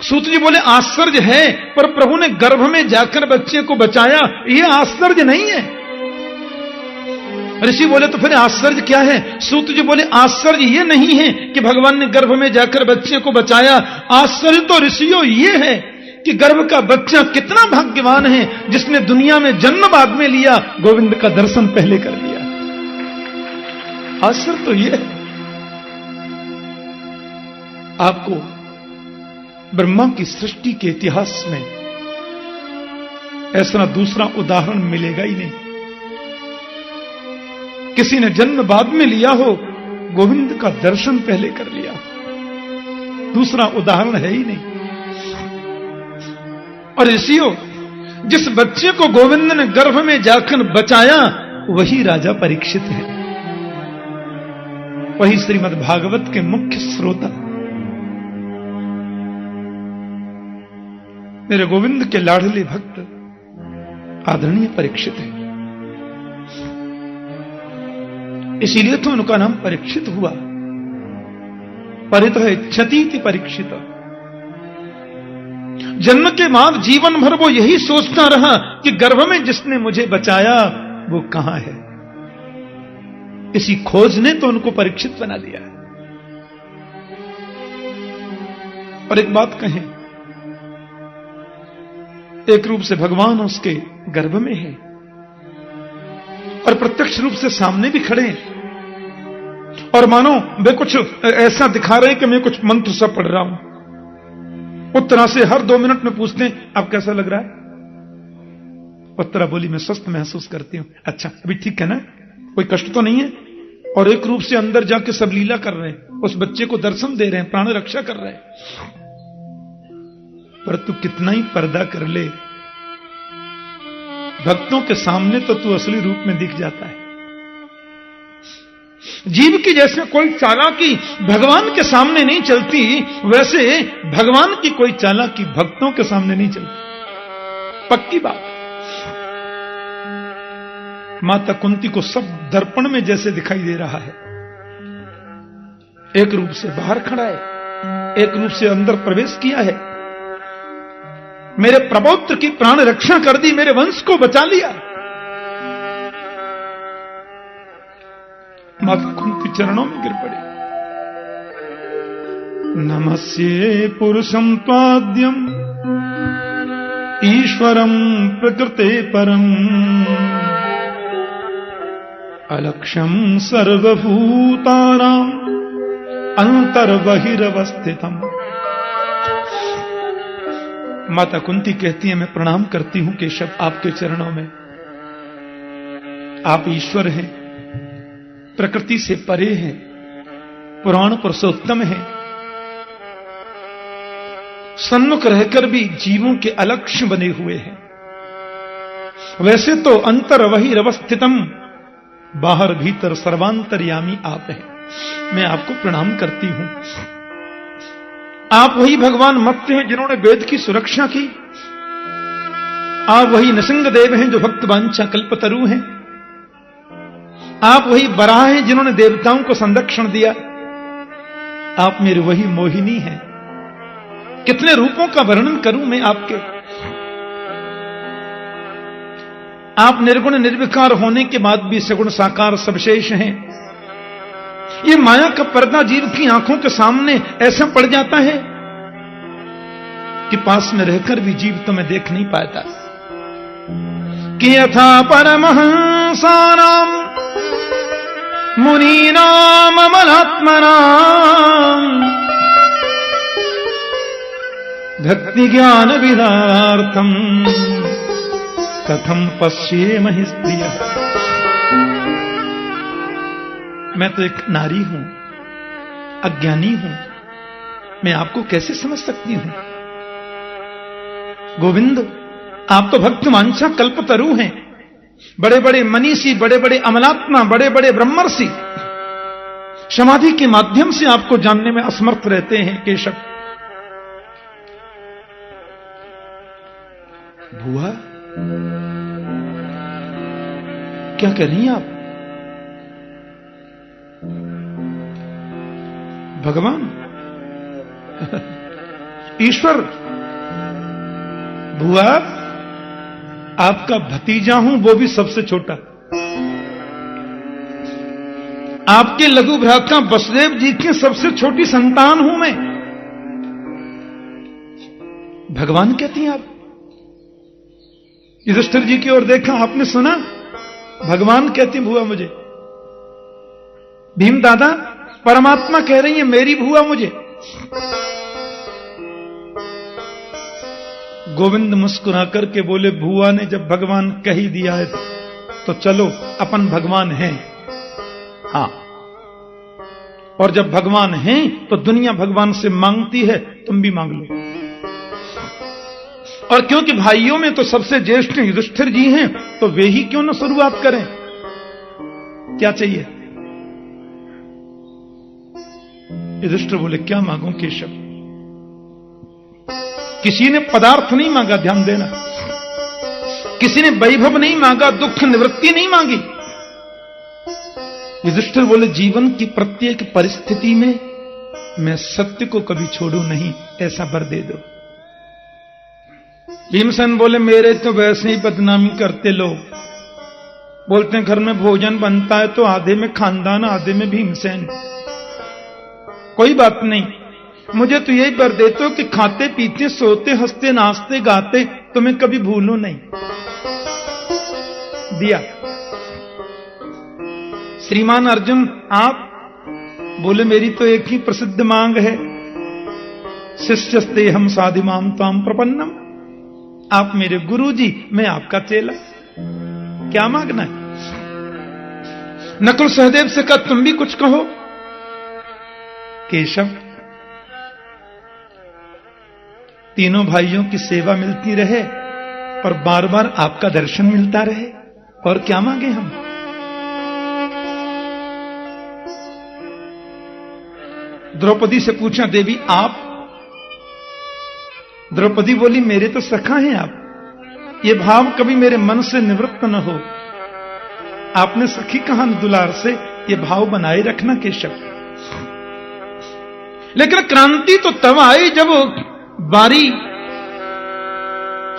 सूत जी बोले आश्चर्य है, पर प्रभु ने गर्भ में जाकर बच्चे को बचाया, यह आश्चर्य नहीं है। ऋषि बोले तो फिर आश्चर्य क्या है। सूत जी बोले आश्चर्य यह नहीं है कि भगवान ने गर्भ में जाकर बच्चे को बचाया, आश्चर्य तो ऋषियों यह है कि गर्भ का बच्चा कितना भाग्यवान है जिसने दुनिया में जन्म बाद में लिया, गोविंद का दर्शन पहले कर लिया। आश्चर्य तो यह है। आपको ब्रह्मा की सृष्टि के इतिहास में ऐसा दूसरा उदाहरण मिलेगा ही नहीं। किसी ने जन्म बाद में लिया हो, गोविंद का दर्शन पहले कर लिया, दूसरा उदाहरण है ही नहीं। और ऋषियों जिस बच्चे को गोविंद ने गर्भ में जाकर बचाया वही राजा परीक्षित है, वही श्रीमद् भागवत के मुख्य श्रोता, मेरे गोविंद के लाडले भक्त आदरणीय परीक्षित है। इसीलिए तो उनका नाम परीक्षित हुआ। परितः इच्छतीति परीक्षित। जन्म के बाद जीवन भर वो यही सोचता रहा कि गर्भ में जिसने मुझे बचाया वो कहां है। इसी खोज ने तो उनको परीक्षित बना दिया। और एक बात कहें, एक रूप से भगवान उसके गर्भ में है और प्रत्यक्ष रूप से सामने भी खड़े हैं, और मानो वे कुछ ऐसा दिखा रहे हैं कि मैं कुछ मंत्र सा पढ़ रहा हूं। उत्तरा से हर 2 मिनट में पूछते हैं आप कैसा लग रहा है। उत्तरा बोली मैं स्वस्थ महसूस करती हूं। अच्छा अभी ठीक है ना, कोई कष्ट तो नहीं है। और एक रूप से अंदर जाके सब लीला कर रहे हैं, उस बच्चे को दर्शन दे रहे हैं, प्राण रक्षा कर रहे हैं। पर तू कितना ही पर्दा कर ले, भक्तों के सामने तो तू असली रूप में दिख जाता है। जीव की जैसे कोई चालाकी भगवान के सामने नहीं चलती, वैसे भगवान की कोई चालाकी भक्तों के सामने नहीं चलती। पक्की बात। माता कुंती को सब दर्पण में जैसे दिखाई दे रहा है। एक रूप से बाहर खड़ा है, एक रूप से अंदर प्रवेश किया है। मेरे प्रपौत्र की प्राण रक्षा कर दी, मेरे वंश को बचा लिया। माता कुंती चरणों में गिर पड़ी। नमस्ये पुरुषं त्वाद्यं ईश्वरं प्रकृते परम् अलक्ष्यं सर्वभूतानां अंतर्बहिरवस्थितम्। माता कुंती कहती है मैं प्रणाम करती हूं केशव आपके चरणों में। आप ईश्वर हैं, प्रकृति से परे हैं, पुराण पुरुषोत्तम हैं, सन्मुख रहकर भी जीवों के अलक्ष्य बने हुए हैं। वैसे तो अंतर वही रवस्थितम, बाहर भीतर सर्वांतर्यामी आप हैं। मैं आपको प्रणाम करती हूं। आप वही भगवान मत्स्य हैं जिन्होंने वेद की सुरक्षा की। आप वही नृसिंह देव हैं जो भक्त वांछा कल्पतरु हैं। आप वही बराह हैं जिन्होंने देवताओं को संरक्षण दिया। आप मेरी वही मोहिनी हैं। कितने रूपों का वर्णन करूं मैं आपके। आप निर्गुण निर्विकार होने के बाद भी सगुण साकार सबशेष हैं। ये माया का पर्दा जीव की आंखों के सामने ऐसा पड़ जाता है कि पास में रहकर भी जीव तुम्हें देख नहीं पाता। कि यथा परमहंसानाम मुनीनाम अमलात्मनाम भक्ति ज्ञान विदार्थम कथम पश्येमहि स्त्रियः। मैं तो एक नारी हूं, अज्ञानी हूं, मैं आपको कैसे समझ सकती हूं। गोविंद आप तो भक्त वांछा कल्पतरु हैं, बड़े बड़े मनीषी, बड़े बड़े अमलात्मा, बड़े बड़े ब्रह्मर्षि समाधि के माध्यम से आपको जानने में असमर्थ रहते हैं केशव। बुआ क्या कह रही हैं आप। भगवान ईश्वर, बुआ आपका भतीजा हूं, वो भी सबसे छोटा। आपके लघु भ्राता वसुदेव जी की सबसे छोटी संतान हूं मैं। भगवान कहती हैं आप। युधिष्ठिर जी की ओर देखा, आपने सुना भगवान कहती बुआ मुझे। भीम दादा परमात्मा कह रही है मेरी बुआ मुझे। गोविंद मुस्कुरा करके बोले बुआ ने जब भगवान कह ही दिया है तो चलो अपन भगवान हैं। हां, और जब भगवान हैं तो दुनिया भगवान से मांगती है, तुम भी मांग लो। और क्योंकि भाइयों में तो सबसे ज्येष्ठ युधिष्ठिर जी हैं, तो वे ही क्यों न शुरुआत करें। क्या चाहिए? युधिष्ठिर बोले, क्या मांगू केशव? किसी ने पदार्थ नहीं मांगा, ध्यान देना। किसी ने वैभव नहीं मांगा, दुख निवृत्ति नहीं मांगी। युधिष्ठिर बोले, जीवन की प्रत्येक परिस्थिति में मैं सत्य को कभी छोड़ू नहीं, ऐसा वर दे दो। भीमसेन बोले, मेरे तो वैसे ही बदनामी करते लोग, बोलते हैं घर में भोजन बनता है तो आधे में खानदान, आधे में भीमसेन। कोई बात नहीं, मुझे तो यही वर देते हो कि खाते पीते सोते हंसते नाचते गाते तुम्हें कभी भूलूं नहीं। दिया। श्रीमान अर्जुन आप बोले, मेरी तो एक ही प्रसिद्ध मांग है, शिष्यस्ते हम साधिमाम ताम प्रपन्नम। आप मेरे गुरु जी, मैं आपका चेला। क्या मांगना है? नकुल सहदेव से कहा, तुम भी कुछ कहो। केशव, तीनों भाइयों की सेवा मिलती रहे और बार बार आपका दर्शन मिलता रहे, और क्या मांगे हम? द्रौपदी से पूछा, देवी आप? द्रौपदी बोली, मेरे तो सखा हैं आप, ये भाव कभी मेरे मन से निवृत्त न हो। आपने सखी कहा दुलार से, ये भाव बनाए रखना केशव। लेकिन क्रांति तो तब आई जब बारी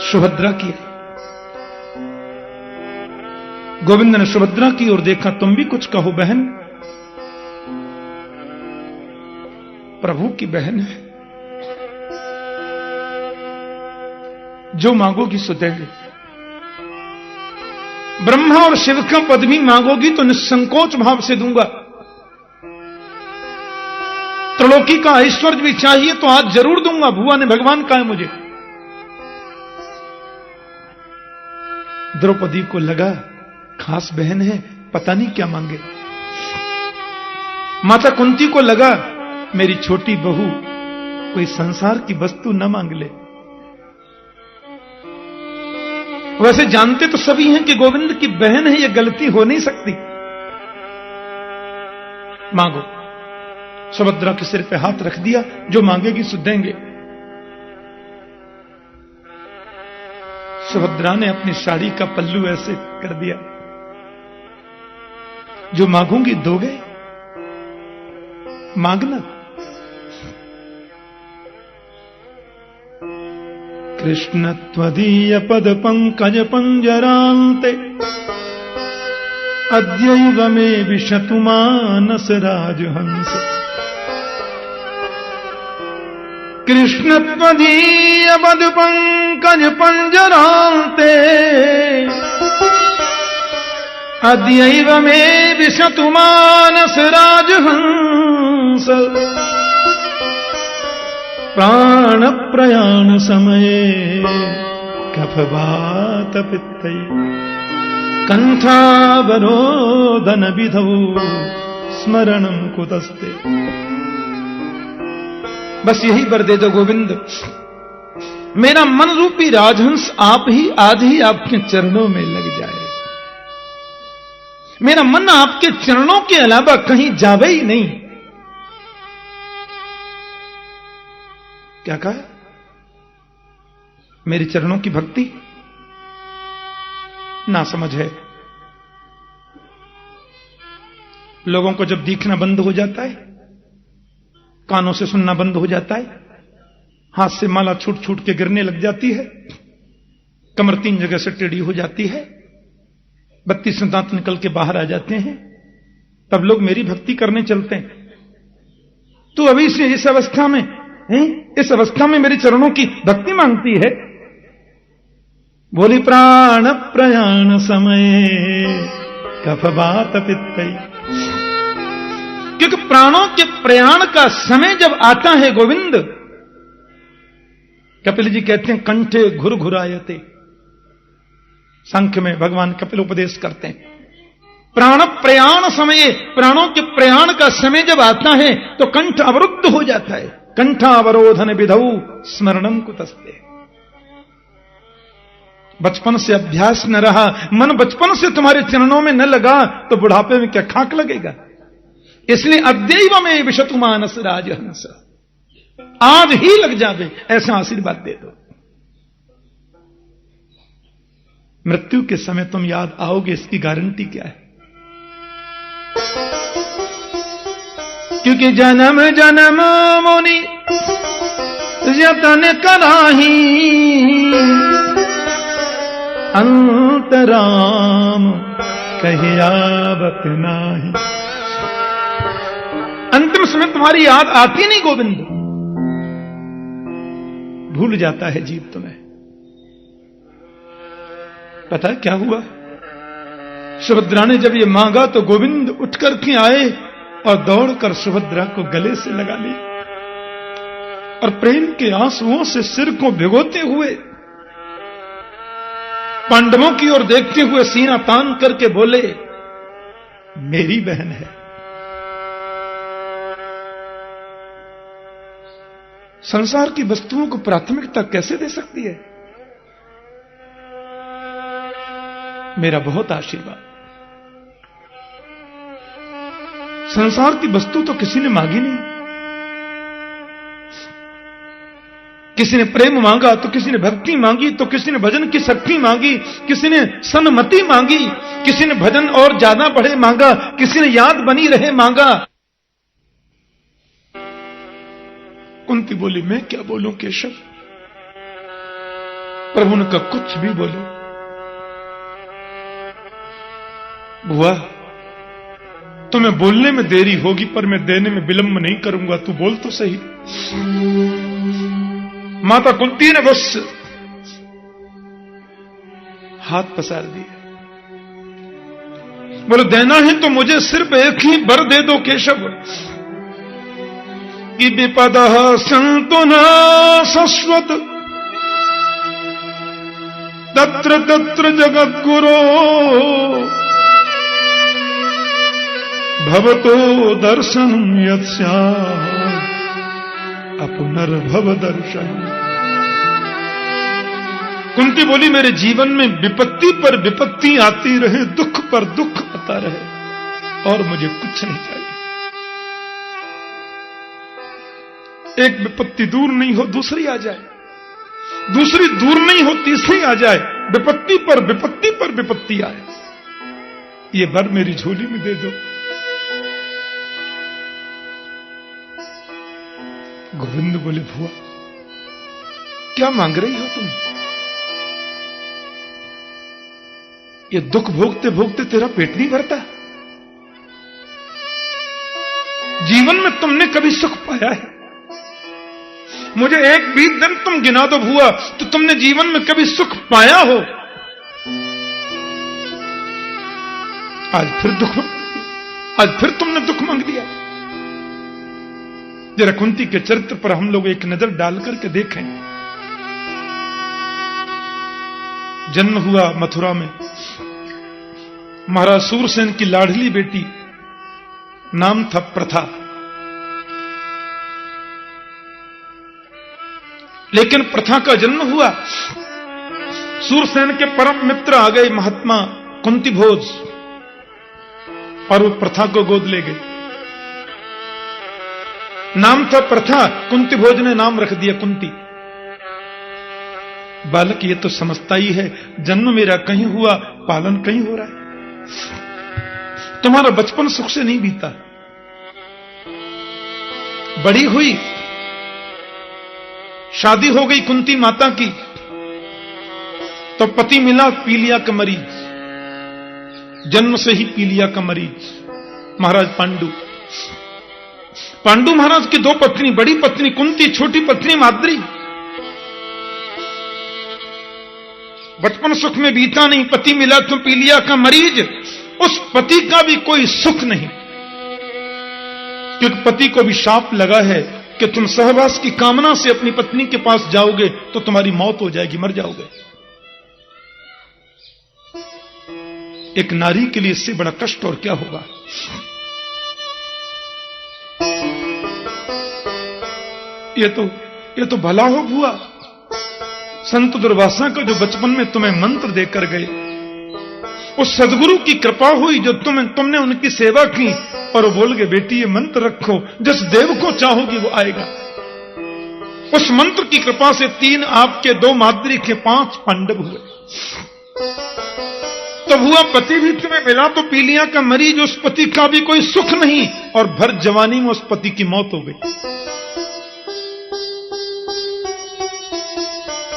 सुभद्रा की। गोविंद ने सुभद्रा की ओर देखा, तुम भी कुछ कहो बहन। प्रभु की बहन है, जो मांगोगी सो देंगे। ब्रह्मा और शिव का पद भी मांगोगी तो निसंकोच भाव से दूंगा। त्रिलोकी का ऐश्वर्य भी चाहिए तो आज जरूर दूंगा, भुआ ने भगवान कहा है मुझे। द्रौपदी को लगा खास बहन है, पता नहीं क्या मांगे। माता कुंती को लगा मेरी छोटी बहू कोई संसार की वस्तु न मांग ले। वैसे जानते तो सभी हैं कि गोविंद की बहन है, यह गलती हो नहीं सकती। मांगो। सुभद्रा के सिर पे हाथ रख दिया, जो मांगेगी सो देंगे। सुभद्रा ने अपनी साड़ी का पल्लू ऐसे कर दिया, जो मांगूंगी दोगे, मांगना। कृष्ण त्वदीय पद पंकज पंजरान्ते अद्यैव मे विशतु मानस राजहंस। कृष्ण त्वदीय पद पंकज पंजरान्ते अद्यैव मे विशतु मानस राजहंस। प्राण प्रयाण समये कफवात पित्तै कंठावरोधन विधौ स्मरणं कुतस्ते। बस यही वर दे दो गोविंद, मेरा मन रूपी राजहंस आप ही आज ही आपके चरणों में लग जाए। मेरा मन आपके चरणों के अलावा कहीं जावे ही नहीं। क्या कहा? मेरे चरणों की भक्ति ना समझ है। लोगों को जब दिखना बंद हो जाता है, कानों से सुनना बंद हो जाता है, हाथ से माला छूट छूट के गिरने लग जाती है, कमर 3 जगह से टेढ़ी हो जाती है, 32 दांत निकल के बाहर आ जाते हैं, तब लोग मेरी भक्ति करने चलते हैं। तू अभी से इस अवस्था में इस अवस्था में मेरे चरणों की भक्ति मांगती है। बोली प्राण प्रयाण समय कफवात पित्तै। क्योंकि प्राणों के प्रयाण का समय जब आता है गोविंद, कपिल जी कहते हैं कंठे घुर घुरायते। संख्य में भगवान कपिल उपदेश करते हैं, प्राण प्रयाण समय, प्राणों के प्रयाण का समय जब आता है तो कंठ अवरुद्ध हो जाता है। कंठावरोधन विधौ स्मरणं कुतस्ते। बचपन से अभ्यास न रहा, मन बचपन से तुम्हारे चरणों में न लगा, तो बुढ़ापे में क्या खाक लगेगा? इसलिए अद्यैव में विशतु मानस राजहंस, आज ही लग जावे, ऐसा आशीर्वाद दे दो। मृत्यु के समय तुम याद आओगे, इसकी गारंटी क्या है? क्योंकि जन्म जन्म मुनि यतन कराही, अंतराम कहियावत नाही। अंतिम समय तुम्हारी याद आती नहीं गोविंद, भूल जाता है जीव तुम्हें। पता है क्या हुआ? सुभद्रा ने जब ये मांगा तो गोविंद उठकर के आए और दौड़कर सुभद्रा को गले से लगा लिया और प्रेम के आंसुओं से सिर को भिगोते हुए पांडवों की ओर देखते हुए सीना तान करके बोले, मेरी बहन है। संसार की वस्तुओं को प्राथमिकता कैसे दे सकती है? मेरा बहुत आशीर्वाद। संसार की वस्तु तो किसी ने मांगी नहीं। किसी ने प्रेम मांगा तो किसी ने भक्ति मांगी, तो किसी ने भजन की शक्ति मांगी, किसी ने सन्मति मांगी, किसी ने भजन और ज्यादा बढ़े मांगा, किसी ने याद बनी रहे मांगा। कुंती बोली, मैं क्या बोलूं केशव? प्रभु ने कहा, कुछ भी बोलो। बुआ, तुम्हें बोलने में देरी होगी पर मैं देने में विलंब नहीं करूंगा, तू बोल तो सही। माता कुंती ने बस हाथ पसार दिए, बोले देना है तो मुझे सिर्फ एक ही वर दे दो केशव, कि विपद संतु न शश्वत तत्र तत्र जगत गुरो भवतो दर्शन यत्स्या अपुनर्भव दर्शन। कुंती बोली, मेरे जीवन में विपत्ति पर विपत्ति आती रहे, दुख पर दुख आता रहे, और मुझे कुछ नहीं चाहिए। एक विपत्ति दूर नहीं हो दूसरी आ जाए, दूसरी दूर नहीं हो तीसरी आ जाए, विपत्ति पर विपत्ति पर विपत्ति आए, ये वर मेरी झोली में दे दो। गोविंद बोले, भुआ क्या मांग रही हो तुम? ये दुख भोगते भोगते तेरा पेट नहीं भरता? जीवन में तुमने कभी सुख पाया है? मुझे एक भी दिन तुम गिना दो भुआ, तो तुमने जीवन में कभी सुख पाया हो? आज फिर दुख, आज फिर तुमने दुख मांग दिया। जरा कुंती के चरित्र पर हम लोग एक नजर डाल करके देखें। जन्म हुआ मथुरा में, महाराज सूरसेन की लाडली बेटी, नाम था प्रथा। लेकिन प्रथा का जन्म हुआ, सूरसेन के परम मित्र आ गए महात्मा कुंती भोज, और वो प्रथा को गोद ले गए। नाम था प्रथा, कुंती भोज ने नाम रख दिया कुंती। बालक ये तो समझता ही है, जन्म मेरा कहीं हुआ, पालन कहीं हो रहा है। तुम्हारा बचपन सुख से नहीं बीता। बड़ी हुई, शादी हो गई कुंती माता की, तो पति मिला पीलिया का मरीज, जन्म से ही पीलिया का मरीज, महाराज पांडु। पांडु महाराज की दो पत्नी, बड़ी पत्नी कुंती, छोटी पत्नी माद्री। बचपन सुख में बीता नहीं, पति मिला तो पीलिया का मरीज। उस पति का भी कोई सुख नहीं, क्योंकि पति को भी शाप लगा है कि तुम सहवास की कामना से अपनी पत्नी के पास जाओगे तो तुम्हारी मौत हो जाएगी, मर जाओगे। एक नारी के लिए इससे बड़ा कष्ट और क्या होगा। ये तो भला हो बुआ, संत दुर्वासा का जो बचपन में तुम्हें मंत्र देकर गए, उस सदगुरु की कृपा हुई जो तुमने उनकी सेवा की, और वो बोल गए बेटी ये मंत्र रखो, जिस देव को चाहोगी वो आएगा। उस मंत्र की कृपा से 3 आपके, 2 माद्री के 5 पांडव हुए। तब हुआ पति भी तुम्हें मिला तो पीलिया का मरीज, उस पति का भी कोई सुख नहीं, और भर जवानी में उस पति की मौत हो गई।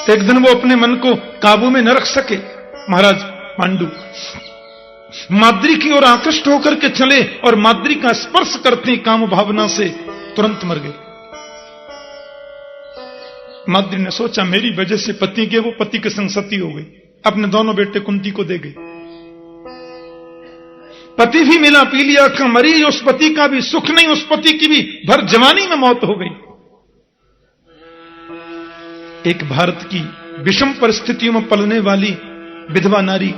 एक दिन वो अपने मन को काबू में न रख सके, महाराज पांडु माद्री की ओर आकृष्ट होकर के चले, और माद्री का स्पर्श करते काम भावना से तुरंत मर गए। माद्री ने सोचा मेरी वजह से पति के, वो पति के संग सती हो गई, अपने दोनों बेटे कुंती को दे गई। पति भी मिला पीलिया का मरीज, उस पति का भी सुख नहीं, उस पति की भी भर जवानी में मौत हो गई। एक भारत की विषम परिस्थितियों में पलने वाली विधवा नारी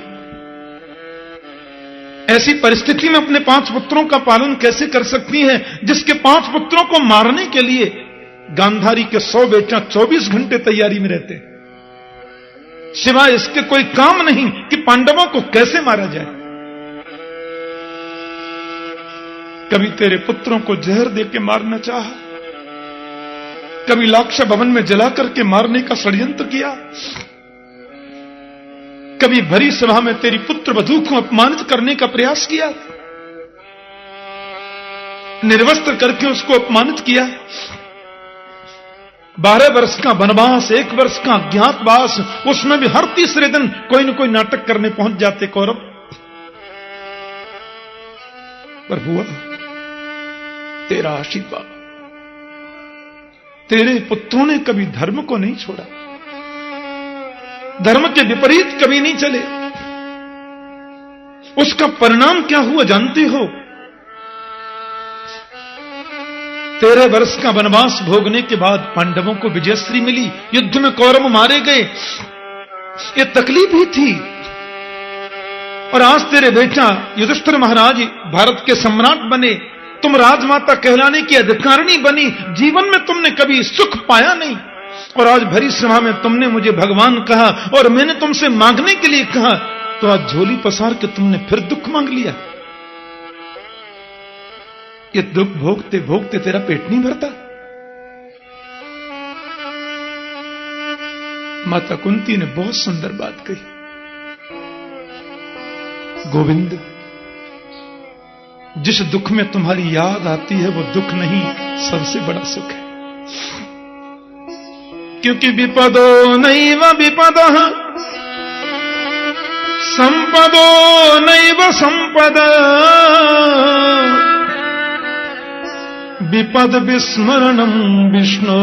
ऐसी परिस्थिति में अपने 5 पुत्रों का पालन कैसे कर सकती है, जिसके 5 पुत्रों को मारने के लिए गांधारी के 100 बेटा 24 घंटे तैयारी में रहते, सिवाय इसके कोई काम नहीं कि पांडवों को कैसे मारा जाए। कभी तेरे पुत्रों को जहर देके मारना चाहा, कभी लाक्ष भवन में जला करके मारने का षड्यंत्र किया, कभी भरी सभा में तेरी पुत्र वधू को अपमानित करने का प्रयास किया, निर्वस्त्र करके उसको अपमानित किया। 12 वर्ष का वनवास, 1 वर्ष का अज्ञातवास, उसमें भी हर तीसरे दिन कोई न कोई नाटक करने पहुंच जाते कौरव। पर हुआ तेरा आशीर्वाद, तेरे पुत्रों ने कभी धर्म को नहीं छोड़ा, धर्म के विपरीत कभी नहीं चले। उसका परिणाम क्या हुआ जानते हो? 13 वर्ष का वनवास भोगने के बाद पांडवों को विजयश्री मिली, युद्ध में कौरव मारे गए, ये तकलीफ ही थी। और आज तेरे बेटा युधिष्ठिर महाराज भारत के सम्राट बने, तुम राजमाता कहलाने की अधिकारिणी बनी, जीवन में तुमने कभी सुख पाया नहीं, और आज भरी सभा में तुमने मुझे भगवान कहा और मैंने तुमसे मांगने के लिए कहा, तो आज झोली पसार के तुमने फिर दुख मांग लिया। ये दुख भोगते भोगते तेरा पेट नहीं भरता। माता कुंती ने बहुत सुंदर बात कही, गोविंद जिस दुख में तुम्हारी याद आती है वो दुख नहीं, सबसे बड़ा सुख है। क्योंकि विपदो नैव विपदः संपदो नैव संपदा, विपद विस्मरणं विष्णु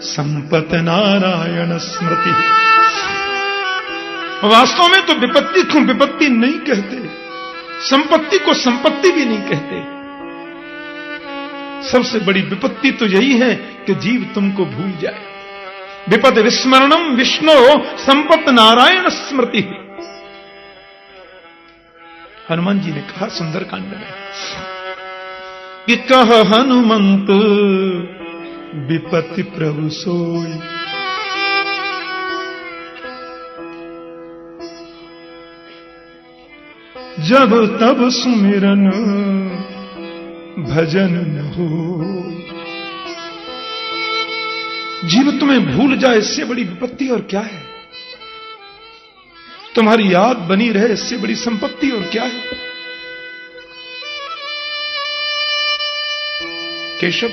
संपत नारायण स्मृति। वास्तव में तो विपत्ति को विपत्ति नहीं कहते, संपत्ति को संपत्ति भी नहीं कहते। सबसे बड़ी विपत्ति तो यही है कि जीव तुमको भूल जाए। विपद विस्मरणम विष्णु संपत नारायण स्मृति। हनुमान जी ने कहा सुंदरकांड में कि कह हनुमंत विपत्ति प्रभु सोई, जब तब सुमिरन भजन न हो। जीव तुम्हें भूल जाए इससे बड़ी विपत्ति और क्या है? तुम्हारी याद बनी रहे इससे बड़ी संपत्ति और क्या है? केशव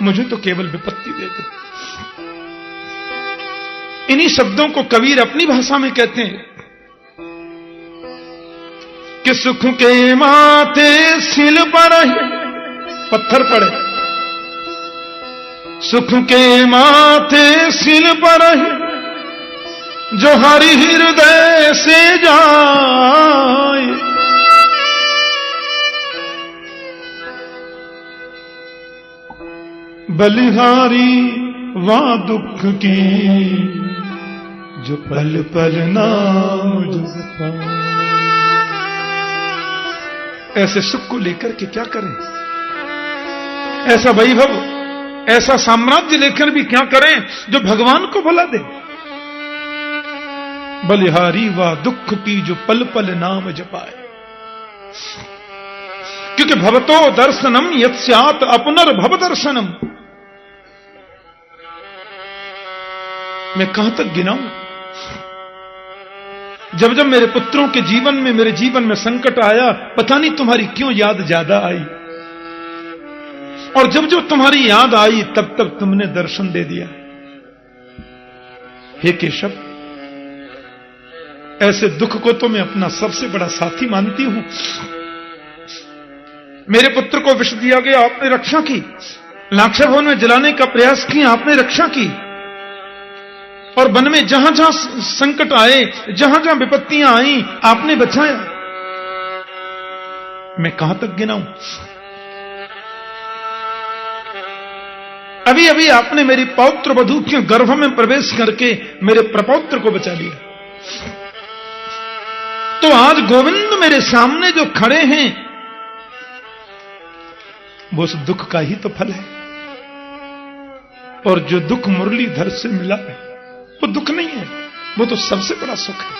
मुझे तो केवल विपत्ति दे दो। इन्हीं शब्दों को कबीर अपनी भाषा में कहते हैं कि सुख के माथे सिल पर पत्थर पड़े, सुख के माथे सिल पर जो हरि हृदय से जाए, बलिहारी वहां दुख की जो पल पल नाम जपा। ऐसे सुख को लेकर के क्या करें? ऐसा वैभव ऐसा साम्राज्य लेकर भी क्या करें जो भगवान को भुला दे। बलिहारी व दुख की जो पल पल नाम जपाए, क्योंकि भवतो दर्शनम यत्स्यात् अपनर्भव दर्शनम। मैं कहां तक गिनाऊं? जब जब मेरे पुत्रों के जीवन में, मेरे जीवन में संकट आया, पता नहीं तुम्हारी क्यों याद ज्यादा आई, और जब जब तुम्हारी याद आई तब तब तुमने दर्शन दे दिया। हे केशव, ऐसे दुख को तो मैं अपना सबसे बड़ा साथी मानती हूं। मेरे पुत्र को विष दिया गया, आपने रक्षा की। लाक्षाभवन में जलाने का प्रयास किया, आपने रक्षा की। और वन में जहां जहां संकट आए, जहां जहां विपत्तियां आई, आपने बचाया। मैं कहां तक गिनाऊं? अभी अभी आपने मेरी पौत्र वधू के गर्भ में प्रवेश करके मेरे प्रपौत्र को बचा लिया। तो आज गोविंद मेरे सामने जो खड़े हैं, वो उस दुख का ही तो फल है। और जो दुख मुरलीधर से मिला है, वो दुख नहीं है, वो तो सबसे बड़ा सुख है।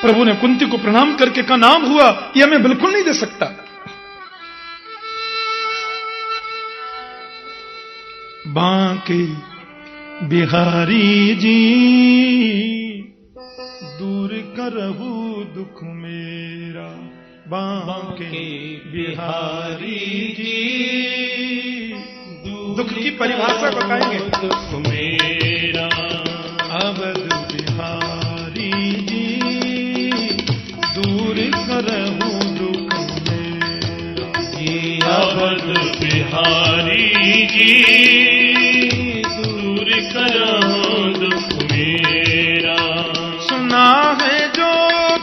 प्रभु ने कुंती को प्रणाम करके कहा, नाम हुआ यह मैं बिल्कुल नहीं दे सकता। बांके बिहारी जी दूर करहु दुख मेरा। बांके बिहारी जी दुख की परिभाषा बताएंगे। दुख मेरा अवध बिहारी जी दूर करहु दुख मेरा। अवध बिहारी जी दूर करहु दुख मेरा। सुना है जो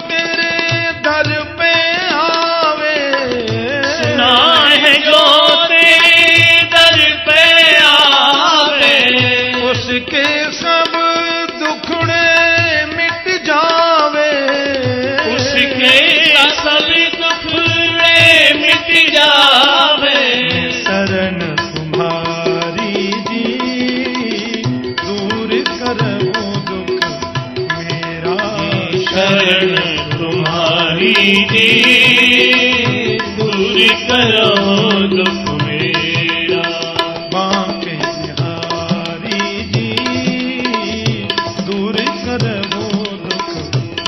तेरे दर पे आवे, सुना है जो तेरे दर पे आवे, उसके सब दुखड़े मिट जावे। उसके सब दुखड़े मिट जावे। शरण तुम्हारी जी दूर करो दुख मेरा। शरण तुम्हारी जी दूर करो दुख मेरा। बांके बिहारी जी दूर करो दुख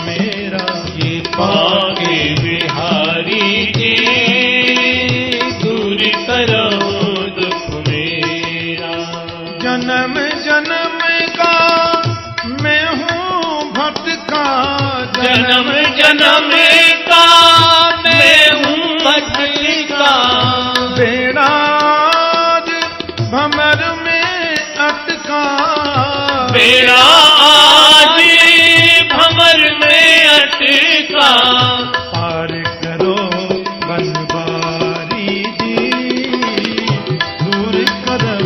मेरा। ये बांके बिहारी जी दूर करो दुख मेरा। जन्म जन्म का मैं हूँ भटका, जन्म जन्म का मैं हूँ भटका। बेड़ा आज भंवर में अटका। बेड़ा आज भंवर में अटका। पार करो बनवारी जी दूर करो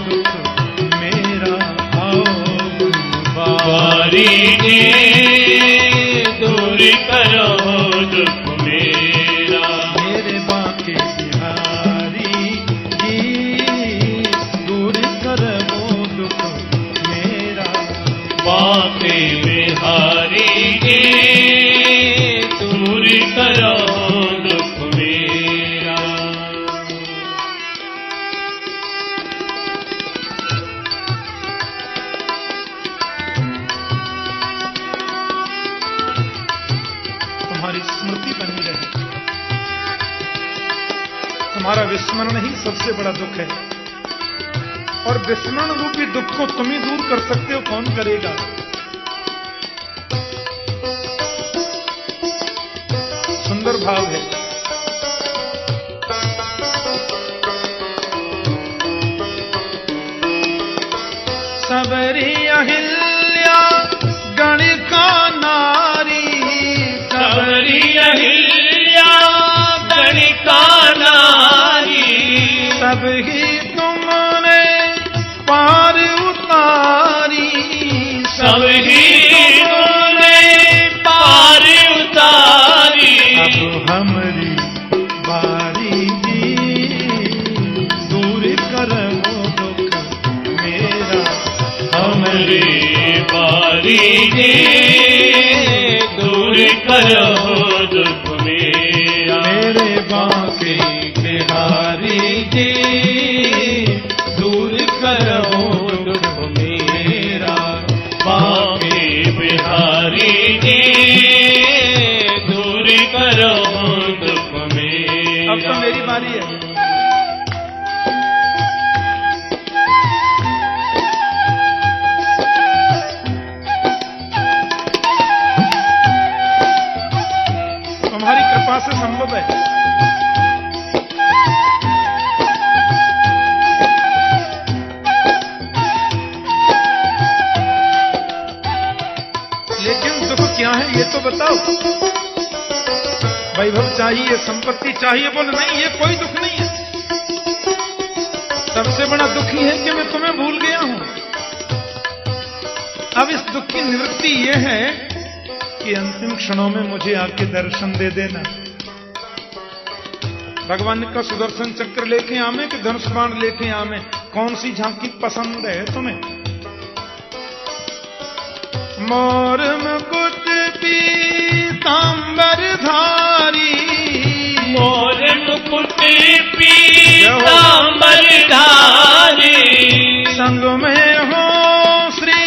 दुख मेरा। आओ बारी जी दूर करो दुख मेरा। मेरे बांके बिहारी जी दूर करो दुख मेरा। बांके बिहारी जी दूर करो दुख मेरा। तुम्हारी स्मृति बनी रहे। तुम्हारा विस्मरण ही सबसे बड़ा दुख है, और विस्मरण रूपी दुख को तुम ही दूर कर सकते हो, कौन करेगा? सुंदर भाव है। सबरी अहिल्या गणिका नारी। सबरी अहिल्या गणिका नारी। सब ही तुमने पार उतारी। सब ही तुमने पार उतारी। अब हमारी बारी जी मेरे बारी जी दूर करो दुख मेरा। मेरे बांके बिहारी जी दूर करो दुख मेरा। बांके बिहारी जी दूर करो दुख मेरा। अब तो मेरी बारी है। तुम्हारी कृपा से संभव है। लेकिन दुख क्या है ये तो बताओ। वैभव चाहिए, संपत्ति चाहिए, बोले नहीं ये कोई दुख नहीं है। सबसे बड़ा दुख ही है कि मैं तुम्हें भूल गया हूं। अब इस दुख की निवृत्ति ये है कि अंतिम क्षणों में मुझे आके दर्शन दे देना। भगवान का सुदर्शन चक्र लेके आवे कि धनुष बाण लेके आवे, कौन सी झांकी पसंद है तुम्हें? मोर मुकुट पीतांबर धारी, मोर मुकुट पीतांबर धारी, संग में हो श्री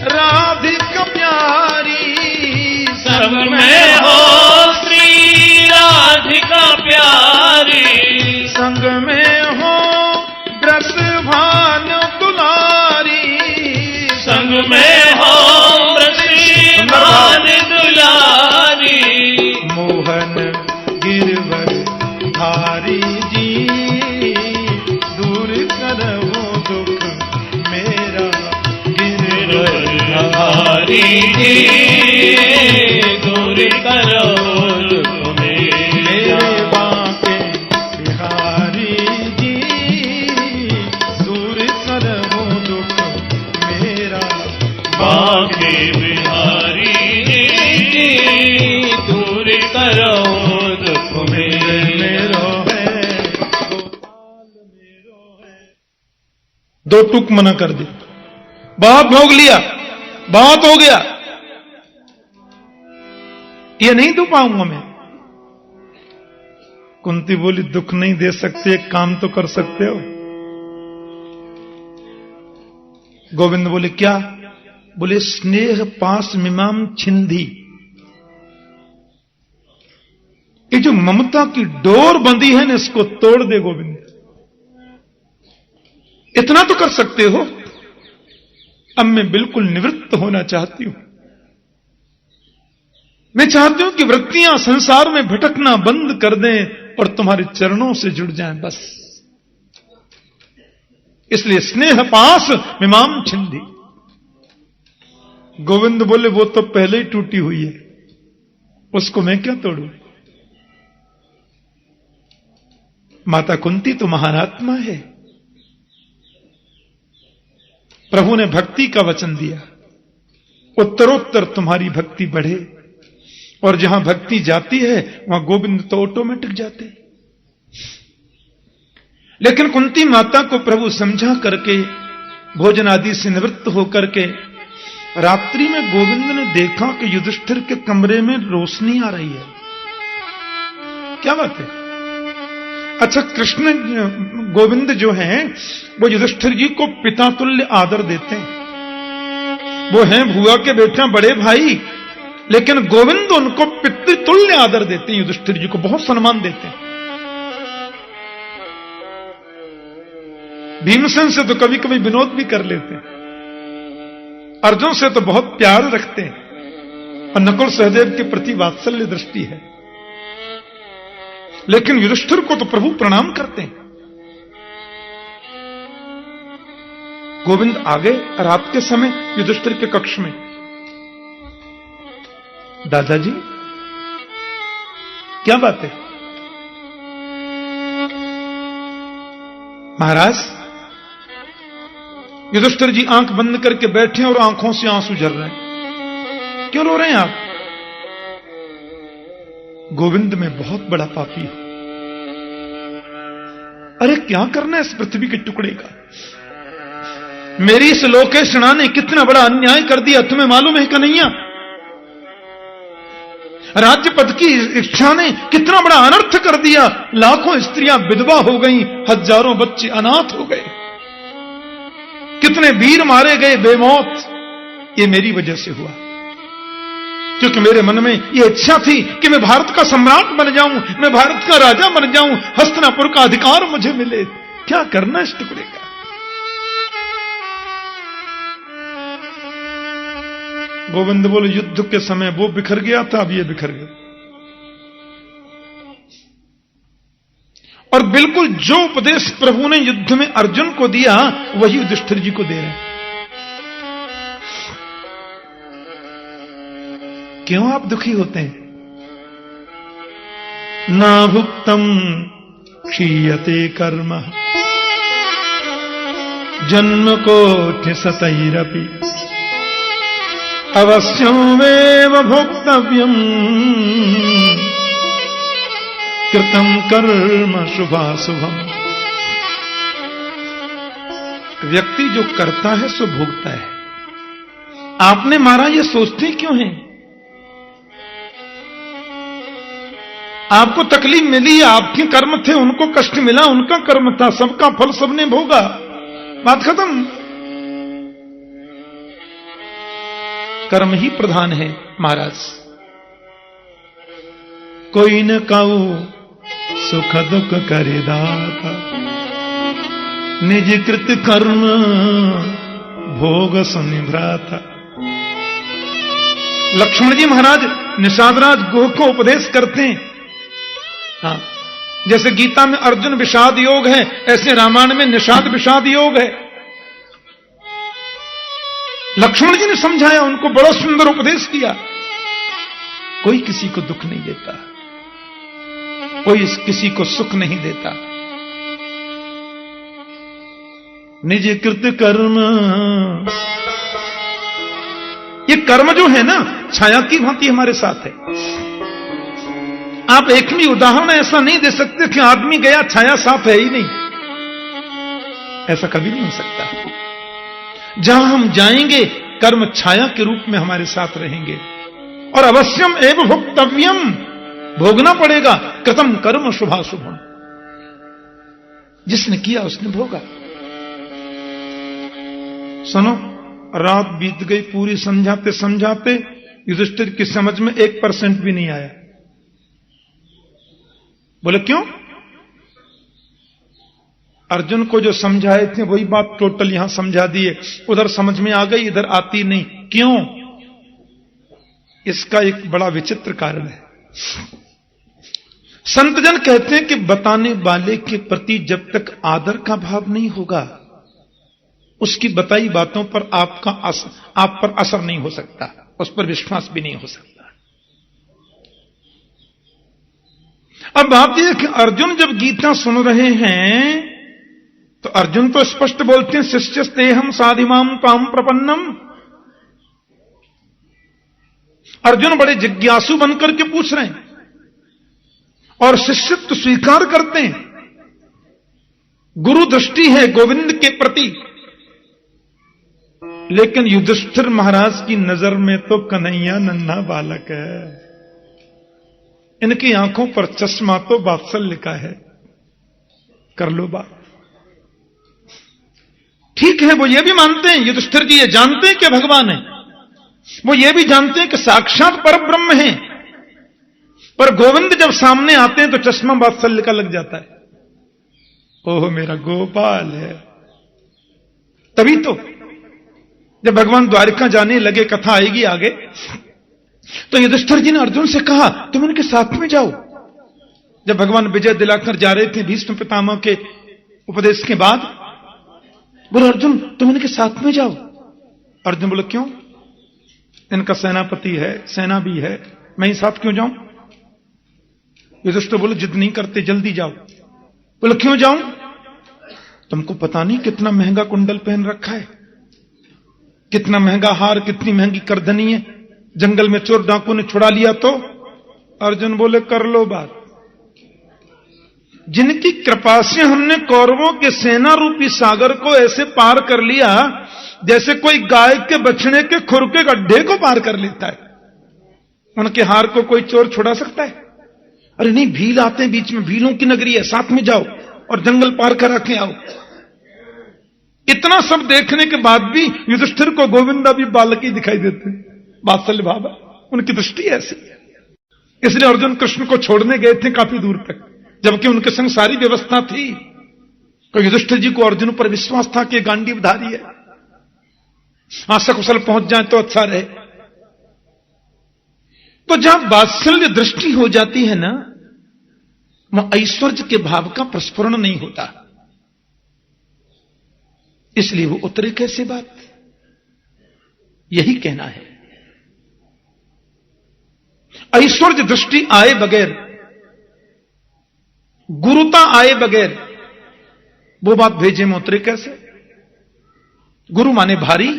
राधिका प्यारी। संग में हो श्री राधिका प्यारी, संग में हो ब्रस भान दुलारी। संग में हो ब्रस भान दुलारी। मोहन गिरवर धारी जी दूर करो दुख मेरा। गिरवर धारी जी दूर करो दुख मेरा। बांके बिहारी जी दूर करो दुख मेरा। बांके बिहारी जी दूर करो दुख मेरा। मेरो है गोपाल मेरो है। दो टूक मना कर दी। बहुत भोग लिया, बहुत हो गया, ये नहीं दो पाऊंगा मैं। कुंती बोली दुख नहीं दे सकते, एक काम तो कर सकते हो। गोविंद बोले क्या? बोले स्नेह पास मिमाम छिंदी। ये जो ममता की डोर बंधी है ना, इसको तोड़ दे गोविंद। इतना तो कर सकते हो। अब मैं बिल्कुल निवृत्त होना चाहती हूं। मैं चाहती हूं कि वृत्तियां संसार में भटकना बंद कर दें और तुम्हारे चरणों से जुड़ जाएं, बस। इसलिए स्नेह पास मिमाम छिंदी। गोविंद बोले वो तो पहले ही टूटी हुई है, उसको मैं क्या तोड़ूं? माता कुंती तो महानात्मा है। प्रभु ने भक्ति का वचन दिया, उत्तरोत्तर तुम्हारी भक्ति बढ़े, और जहां भक्ति जाती है वहां गोविंद तो ऑटोमेटिक जाते। लेकिन कुंती माता को प्रभु समझा करके भोजन आदि से निवृत्त होकर के रात्रि में गोविंद ने देखा कि युधिष्ठिर के कमरे में रोशनी आ रही है। क्या बात है? अच्छा, कृष्ण गोविंद जो हैं वो युधिष्ठिर जी को पिता तुल्य आदर देते हैं। वो हैं भुआ के बेटा, बड़े भाई, लेकिन गोविंद उनको पितृतुल्य आदर देते हैं। युधिष्ठिर जी को बहुत सम्मान देते हैं। भीमसेन से तो कभी कभी विनोद भी कर लेते हैं, अर्जुन से तो बहुत प्यार रखते हैं, और नकुल सहदेव के प्रति वात्सल्य दृष्टि है। लेकिन युधिष्ठिर को तो प्रभु प्रणाम करते हैं। गोविंद आ गए रात के समय युधिष्ठिर के कक्ष में। दादाजी क्या बात है? महाराज, युधिष्ठिर जी आंख बंद करके बैठे और आंखों से आंसू झर रहे हैं। क्यों रो रहे हैं आप? गोविंद में बहुत बड़ा पापी हूं। अरे क्या करना है इस पृथ्वी के टुकड़े का? मेरी इस लोकेशणा ने कितना बड़ा अन्याय कर दिया, तुम्हें मालूम है कन्हैया? राज्य पद की इच्छा ने कितना बड़ा अनर्थ कर दिया। लाखों स्त्रियां विधवा हो गईं, हजारों बच्चे अनाथ हो गए, कितने वीर मारे गए बेमौत। ये मेरी वजह से हुआ, क्योंकि मेरे मन में ये इच्छा थी कि मैं भारत का सम्राट बन जाऊं, मैं भारत का राजा बन जाऊं, हस्तिनापुर का अधिकार मुझे मिले। क्या करना इस टुकड़े का? गोविंद बोले, युद्ध के समय वो बिखर गया था, अब ये बिखर गया। और बिल्कुल जो उपदेश प्रभु ने युद्ध में अर्जुन को दिया, वही युधिष्ठिर जी को दे रहे हैं। क्यों आप दुखी होते हैं? ना भुक्तम क्षीयते कर्म जन्म कोटि सतैरपि अवश्यमेव भोक्तव्यम कृतं कर्म शुभाशुभम। व्यक्ति जो करता है सो भोगता है। आपने मारा, ये सोचते क्यों हैं? आपको तकलीफ मिली, आपके कर्म थे, उनको कष्ट मिला, उनका कर्म था, सबका फल सबने भोगा, बात खत्म। कर्म ही प्रधान है महाराज। कोई न काऊ सुख दुख करे दाता, निज कृत कर्म भोग सुनिभ्राता। लक्ष्मण जी महाराज निषादराज गुह को उपदेश करते हैं। हाँ, जैसे गीता में अर्जुन विषाद योग है, ऐसे रामायण में निषाद विषाद योग है। लक्ष्मण जी ने समझाया, उनको बड़ा सुंदर उपदेश किया। कोई किसी को दुख नहीं देता, कोई किसी को सुख नहीं देता। निज कृत कर्म, ये कर्म जो है ना, छाया की भांति हमारे साथ है। आप एक भी उदाहरण ऐसा नहीं दे सकते कि आदमी गया छाया साथ है ही नहीं, ऐसा कभी नहीं हो सकता। जहां हम जाएंगे कर्म छाया के रूप में हमारे साथ रहेंगे। और अवश्यम एव भोक्तव्यम, भोगना पड़ेगा। कृतम कर्म शुभाशुभम, जिसने किया उसने भोगा। सुनो, रात बीत गई पूरी समझाते समझाते युधिष्ठिर की समझ में 1% भी नहीं आया। बोले क्यों? अर्जुन को जो समझाए थे वही बात टोटल यहां समझा दिए, उधर समझ में आ गई, इधर आती नहीं। क्यों? इसका एक बड़ा विचित्र कारण है। संतजन कहते हैं कि बताने वाले के प्रति जब तक आदर का भाव नहीं होगा, उसकी बताई बातों पर आप पर असर नहीं हो सकता, उस पर विश्वास भी नहीं हो सकता। अब बात यह कि अर्जुन जब गीता सुन रहे हैं तो अर्जुन तो स्पष्ट बोलते हैं, शिष्यस्तेहम साधिमाम ताम प्रपन्नम। अर्जुन बड़े जिज्ञासु बनकर के पूछ रहे हैं और शिष्यत्व स्वीकार करते हैं। गुरु दृष्टि है गोविंद के प्रति। लेकिन युधिष्ठिर महाराज की नजर में तो कन्हैया नन्हा बालक है। इनकी आंखों पर चश्मा तो वात्सल्य का है। कर लो बात। ठीक है, वो ये भी मानते हैं, युधिष्ठिर जी ये जानते हैं कि भगवान है, वो ये भी जानते हैं कि साक्षात परब्रह्म है, पर गोविंद जब सामने आते हैं तो चश्मा वात्सल्य का लग जाता है। ओह मेरा गोपाल है। तभी तो जब भगवान द्वारिका जाने लगे, कथा आएगी आगे, तो युधिष्ठिर जी ने अर्जुन से कहा तुम इनके साथ में जाओ। जब भगवान विजय दिलाकर जा रहे थे भीष्म पितामह के उपदेश के बाद, बोले अर्जुन तुम इनके साथ में जाओ। अर्जुन बोले क्यों? इनका सेनापति है, सेना भी है, मैं ही साथ क्यों जाऊं? युधिष्ठिर बोले जिद नहीं करते, जल्दी जाओ। बोले क्यों जाऊं? तुमको पता नहीं कितना महंगा कुंडल पहन रखा है, कितना महंगा हार, कितनी महंगी करधनी है, जंगल में चोर डाकू ने छुड़ा लिया तो? अर्जुन बोले कर लो बात। जिनकी कृपा से हमने कौरवों के सेना रूपी सागर को ऐसे पार कर लिया जैसे कोई गाय के बछड़े के खुर के गड्ढे को पार कर लेता है। उनके हार को कोई चोर छुड़ा सकता है? अरे नहीं, भील आते हैं बीच में, भीलों की नगरी है, साथ में जाओ और जंगल पार करा के आओ। इतना सब देखने के बाद भी युधिष्ठिर को गोविंदा भी बालक ही दिखाई देते हैं, वात्सल्य भाव, उनकी दृष्टि ऐसी। इसलिए अर्जुन कृष्ण को छोड़ने गए थे काफी दूर तक, जबकि उनके संग सारी व्यवस्था थी। तो युधिष्ठिर जी को अर्जुन पर विश्वास था कि गांडीवधारी है, आशा कुशल पहुंच जाए तो अच्छा रहे। तो जहां वात्सल्य दृष्टि हो जाती है ना, वहां ऐश्वर्य के भाव का प्रस्फुरण नहीं होता, इसलिए वो उतरे कैसे बात, यही कहना है। ऐश्वर्य दृष्टि आए बगैर, गुरुता आए बगैर वो बात भेजे में उतरे कैसे? गुरु माने भारी,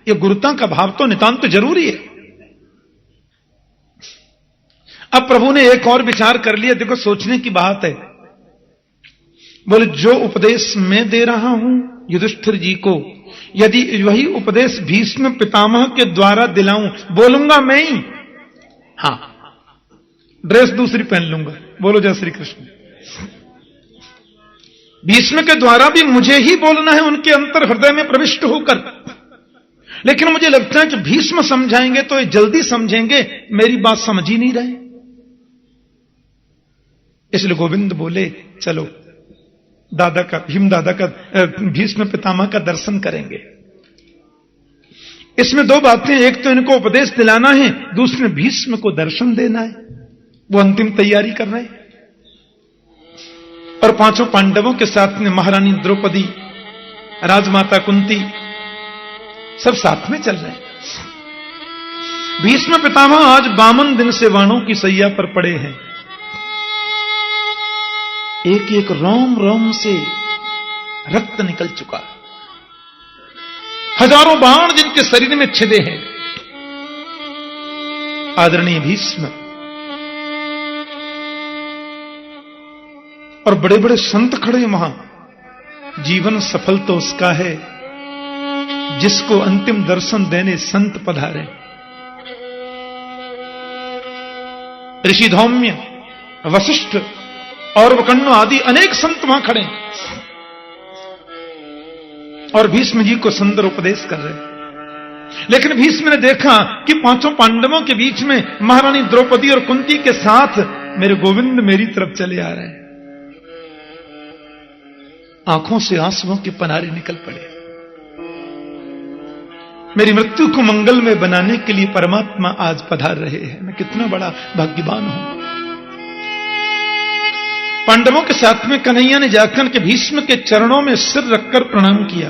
ये गुरुता का भाव तो नितांत जरूरी है। अब प्रभु ने एक और विचार कर लिया, देखो सोचने की बात है। बोले जो उपदेश मैं दे रहा हूं युधिष्ठिर जी को, यदि वही उपदेश भीष्म पितामह के द्वारा दिलाऊं, बोलूंगा मैं ही, हां ड्रेस दूसरी पहन लूंगा, बोलो जय श्री कृष्ण। भीष्म के द्वारा भी मुझे ही बोलना है, उनके अंतर हृदय में प्रविष्ट होकर। लेकिन मुझे लगता है कि भीष्म समझाएंगे तो ये जल्दी समझेंगे, मेरी बात समझ ही नहीं रहे। इसलिए गोविंद बोले चलो दादा का, भीम दादा का, भीष्म पितामह का दर्शन करेंगे। इसमें दो बातें, एक तो इनको उपदेश दिलाना है, दूसरे भीष्म को दर्शन देना है, वो अंतिम तैयारी कर रहे हैं। और पांचों पांडवों के साथ में महारानी द्रौपदी, राजमाता कुंती, सब साथ में चल रहे हैं। भीष्म पितामह आज 52 दिन से वाणों की सैया पर पड़े हैं। एक एक रोम रोम से रक्त निकल चुका, हजारों बाण जिनके शरीर में छिदे हैं। आदरणीय भीष्म और बड़े बड़े संत खड़े वहां। जीवन सफल तो उसका है जिसको अंतिम दर्शन देने संत पधारे। ऋषि धौम्य, वशिष्ठ और वकण्णु आदि अनेक संत वहां खड़े और भीष्म जी को सुंदर उपदेश कर रहे। लेकिन भीष्म ने देखा कि पांचों पांडवों के बीच में महारानी द्रौपदी और कुंती के साथ मेरे गोविंद मेरी तरफ चले आ रहे हैं। आंखों से आंसुओं के पनारे निकल पड़े। मेरी मृत्यु को मंगल में बनाने के लिए परमात्मा आज पधार रहे हैं, मैं कितना बड़ा भाग्यवान हूं। पांडवों के साथ में कन्हैया ने जाकर के भीष्म के चरणों में सिर रखकर प्रणाम किया,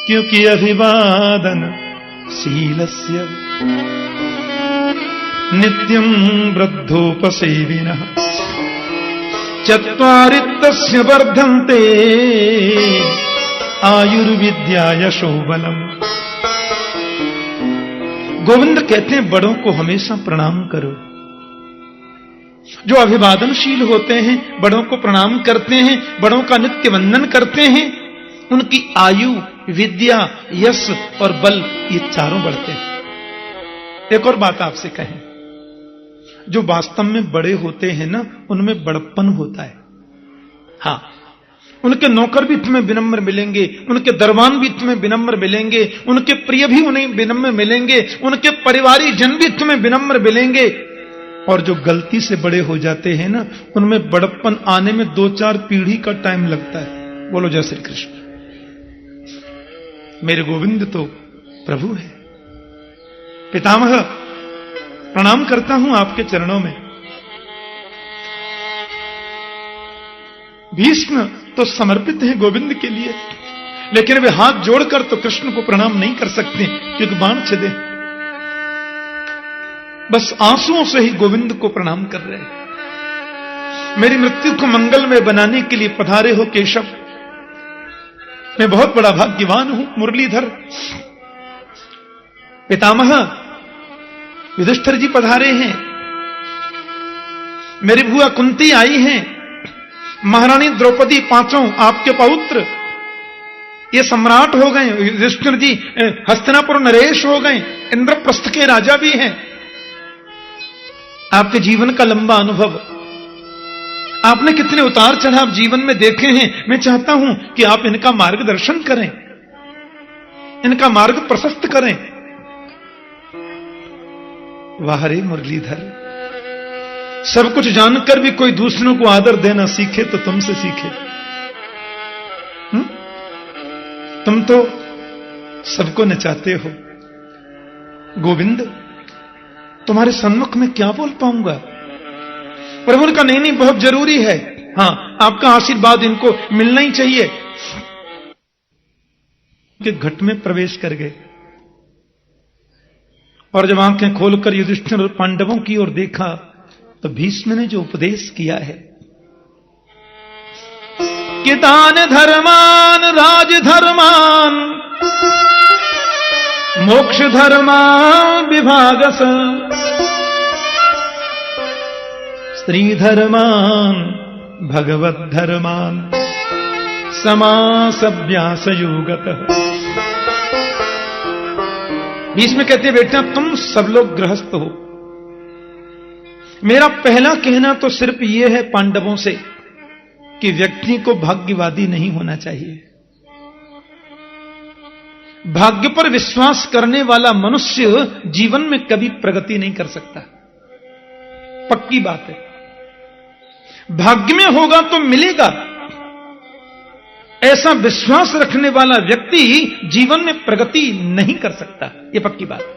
क्योंकि अभिवादन शीलस्य नित्यं वृद्धोपसेविनः चत्वारित्तस्य वर्धन्ते आयुर्विद्या यशोबलम। गोविंद कहते हैं बड़ों को हमेशा प्रणाम करो। जो अभिवादनशील होते हैं, बड़ों को प्रणाम करते हैं, बड़ों का नित्य वंदन करते हैं, उनकी आयु, विद्या, यश और बल ये चारों बढ़ते हैं। एक और बात आपसे कहें, जो वास्तव में बड़े होते हैं ना, उनमें बड़प्पन होता है। हां, उनके नौकर भी तुम्हें विनम्र मिलेंगे, उनके दरबान भी तुम्हें विनम्र मिलेंगे, उनके प्रिय भी उन्हें विनम्र मिलेंगे, उनके परिवारी जन भी तुम्हें विनम्र मिलेंगे। और जो गलती से बड़े हो जाते हैं ना, उनमें बड़प्पन आने में 2-4 पीढ़ी का टाइम लगता है। बोलो जय श्री कृष्ण। मेरे गोविंद तो प्रभु है। पितामह प्रणाम करता हूं आपके चरणों में। भीष्म तो समर्पित हैं गोविंद के लिए, लेकिन वे हाथ जोड़कर तो कृष्ण को प्रणाम नहीं कर सकते, क्योंकि बाण छिदे। बस आंसुओं से ही गोविंद को प्रणाम कर रहे हैं। मेरी मृत्यु को मंगल में बनाने के लिए पधारे हो केशव, मैं बहुत बड़ा भाग्यवान हूं। मुरलीधर पितामह युधिष्ठिर जी पधारे हैं, मेरी बुआ कुंती आई हैं, महारानी द्रौपदी, पांचों आपके पौत्र, ये सम्राट हो गए, युधिष्ठिर जी हस्तिनापुर नरेश हो गए, इंद्रप्रस्थ के राजा भी हैं। आपके जीवन का लंबा अनुभव, आपने कितने उतार चढ़ाव जीवन में देखे हैं। मैं चाहता हूं कि आप इनका मार्गदर्शन करें, इनका मार्ग प्रशस्त करें। वाह रे मुरलीधर, सब कुछ जानकर भी कोई दूसरों को आदर देना सीखे तो तुमसे सीखे। तुम तो सबको नचाते हो। गोविंद, तुम्हारे सन्मुख में क्या बोल पाऊंगा। प्रभु ने कहा नहीं, बहुत जरूरी है, हां आपका आशीर्वाद इनको मिलना ही चाहिए। कि घट में प्रवेश कर गए और जब आंखें खोलकर युधिष्ठिर और पांडवों की ओर देखा तो भीष्म ने जो उपदेश किया है कि दान धर्मान राजधर्मान मोक्ष धर्मान विभागस स्त्री धर्मान भगवत धर्मान समासभ्यासयुगतः। भीष्म कहते बेटा तुम सब लोग गृहस्थ हो, मेरा पहला कहना तो सिर्फ यह है पांडवों से कि व्यक्ति को भाग्यवादी नहीं होना चाहिए। भाग्य पर विश्वास करने वाला मनुष्य जीवन में कभी प्रगति नहीं कर सकता, पक्की बात है। भाग्य में होगा तो मिलेगा, ऐसा विश्वास रखने वाला व्यक्ति जीवन में प्रगति नहीं कर सकता, यह पक्की बात है।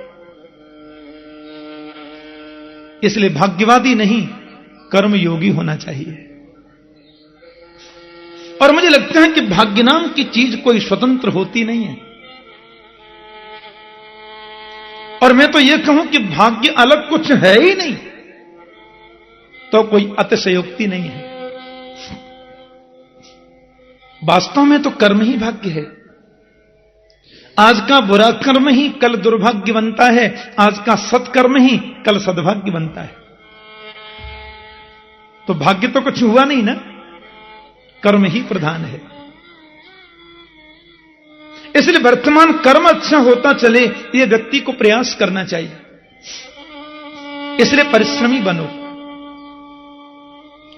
इसलिए भाग्यवादी नहीं, कर्मयोगी होना चाहिए। और मुझे लगता है कि भाग्य नाम की चीज कोई स्वतंत्र होती नहीं है। और मैं तो यह कहूं कि भाग्य अलग कुछ है ही नहीं तो कोई अतिशयोक्ति नहीं है। वास्तव में तो कर्म ही भाग्य है। आज का बुरा कर्म ही कल दुर्भाग्य बनता है, आज का सत्कर्म ही कल सद्भाग्य बनता है। तो भाग्य तो कुछ हुआ नहीं ना, कर्म ही प्रधान है। इसलिए वर्तमान कर्म अच्छा होता चले, यह व्यक्ति को प्रयास करना चाहिए। इसलिए परिश्रमी बनो।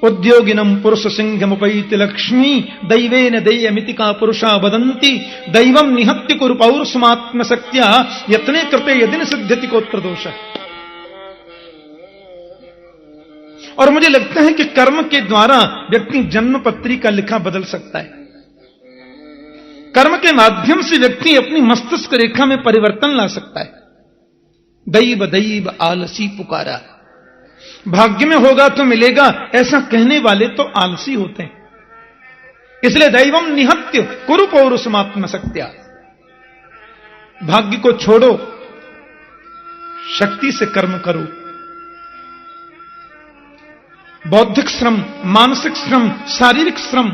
उद्योगिनम पुरुष सिंहमुपैति लक्ष्मी दैवेन देयमिति का पुरुषा वदन्ति दैवम निहत्य कुरु पौरुषमात्म शक्त्या यत्ने कृते यदिन सिद्ध्यति कोत्र दोष। और मुझे लगता है कि कर्म के द्वारा व्यक्ति जन्म पत्री का लिखा बदल सकता है। कर्म के माध्यम से व्यक्ति अपनी मस्तिष्क रेखा में परिवर्तन ला सकता है। दैव दैव आलसी पुकारा, भाग्य में होगा तो मिलेगा, ऐसा कहने वाले तो आलसी होते हैं। इसलिए दैवम निहत्य कुरु पौरुषमात्म शक्त्या, भाग्य को छोड़ो, शक्ति से कर्म करो। बौद्धिक श्रम, मानसिक श्रम, शारीरिक श्रम।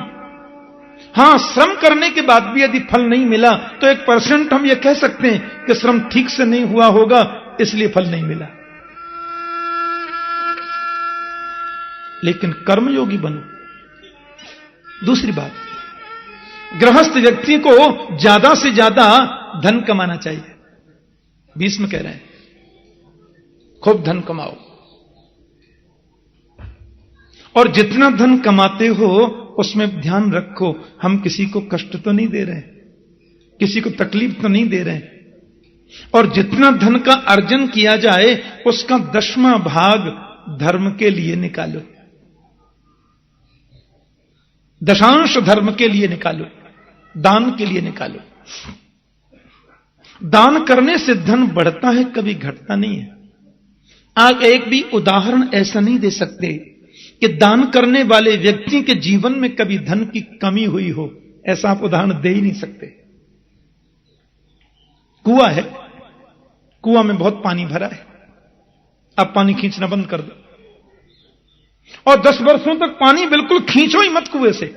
हां, श्रम करने के बाद भी यदि फल नहीं मिला तो 1% हम यह कह सकते हैं कि श्रम ठीक से नहीं हुआ होगा, इसलिए फल नहीं मिला। लेकिन कर्मयोगी बनो। दूसरी बात, गृहस्थ व्यक्ति को ज्यादा से ज्यादा धन कमाना चाहिए। भीष्म कह रहे हैं खूब धन कमाओ, और जितना धन कमाते हो उसमें ध्यान रखो हम किसी को कष्ट तो नहीं दे रहे, किसी को तकलीफ तो नहीं दे रहे। और जितना धन का अर्जन किया जाए उसका 10वां भाग धर्म के लिए निकालो, दशांश धर्म के लिए निकालो, दान के लिए निकालो। दान करने से धन बढ़ता है, कभी घटता नहीं है। आप एक भी उदाहरण ऐसा नहीं दे सकते कि दान करने वाले व्यक्ति के जीवन में कभी धन की कमी हुई हो, ऐसा आप उदाहरण दे ही नहीं सकते। कुआं है, कुआं में बहुत पानी भरा है, अब पानी खींचना बंद कर दो और 10 वर्षों तक पानी बिल्कुल खींचो ही मत कुएं से।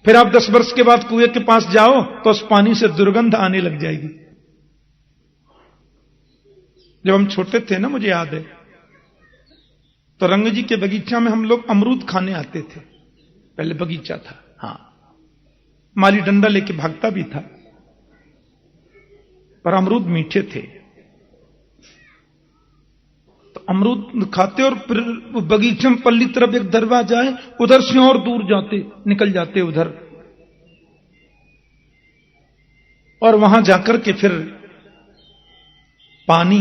फिर आप 10 वर्ष के बाद कुएं के पास जाओ तो उस पानी से दुर्गंध आने लग जाएगी। जब हम छोटे थे ना, मुझे याद है, तो रंग जी के बगीचा में हम लोग अमरूद खाने आते थे। पहले बगीचा था, हां, माली डंडा लेके भागता भी था, पर अमरूद मीठे थे तो अमरूद खाते और फिर बगीचे में पल्ली तरफ एक दरवाजा है, उधर से और दूर जाते, निकल जाते उधर, और वहां जाकर के फिर पानी,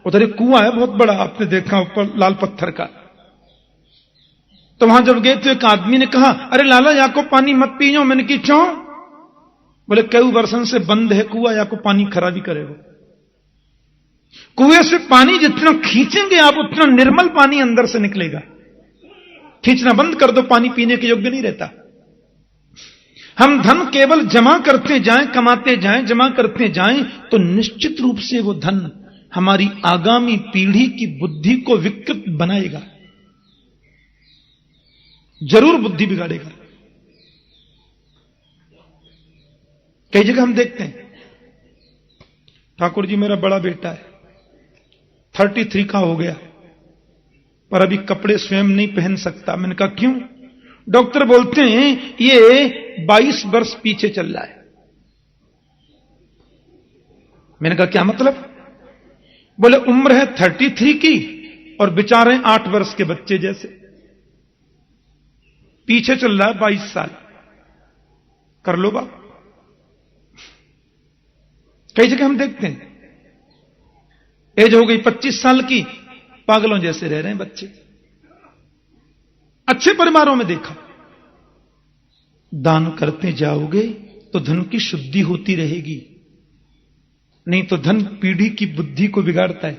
उधर एक कुआं है बहुत बड़ा, आपने देखा ऊपर लाल पत्थर का। तो वहां जब गए तो एक आदमी ने कहा, अरे लाला या को पानी मत पीओ। मैंने की क्यों? बोले कई वर्षों से बंद है कुआं, या को पानी खराबी करेगा। कुएं से पानी जितना खींचेंगे आप उतना निर्मल पानी अंदर से निकलेगा। खींचना बंद कर दो, पानी पीने के योग्य नहीं रहता। हम धन केवल जमा करते जाएं, कमाते जाएं, जमा करते जाएं, तो निश्चित रूप से वो धन हमारी आगामी पीढ़ी की बुद्धि को विकृत बनाएगा, जरूर बुद्धि बिगाड़ेगा। कई जगह हम देखते हैं, ठाकुर जी मेरा बड़ा बेटा है, 33 का हो गया, पर अभी कपड़े स्वयं नहीं पहन सकता। मैंने कहा क्यों? डॉक्टर बोलते हैं ये 22 वर्ष पीछे चल रहा है। मैंने कहा क्या मतलब? बोले उम्र है 33 की और बेचारे 8 वर्ष के बच्चे जैसे, पीछे चल रहा है 22 साल। कर लो बाप। कई जगह हम देखते हैं एज हो गई 25 साल की, पागलों जैसे रह रहे हैं बच्चे। अच्छे परिवारों में देखा, दान करते जाओगे तो धन की शुद्धि होती रहेगी, नहीं तो धन पीढ़ी की बुद्धि को बिगाड़ता है।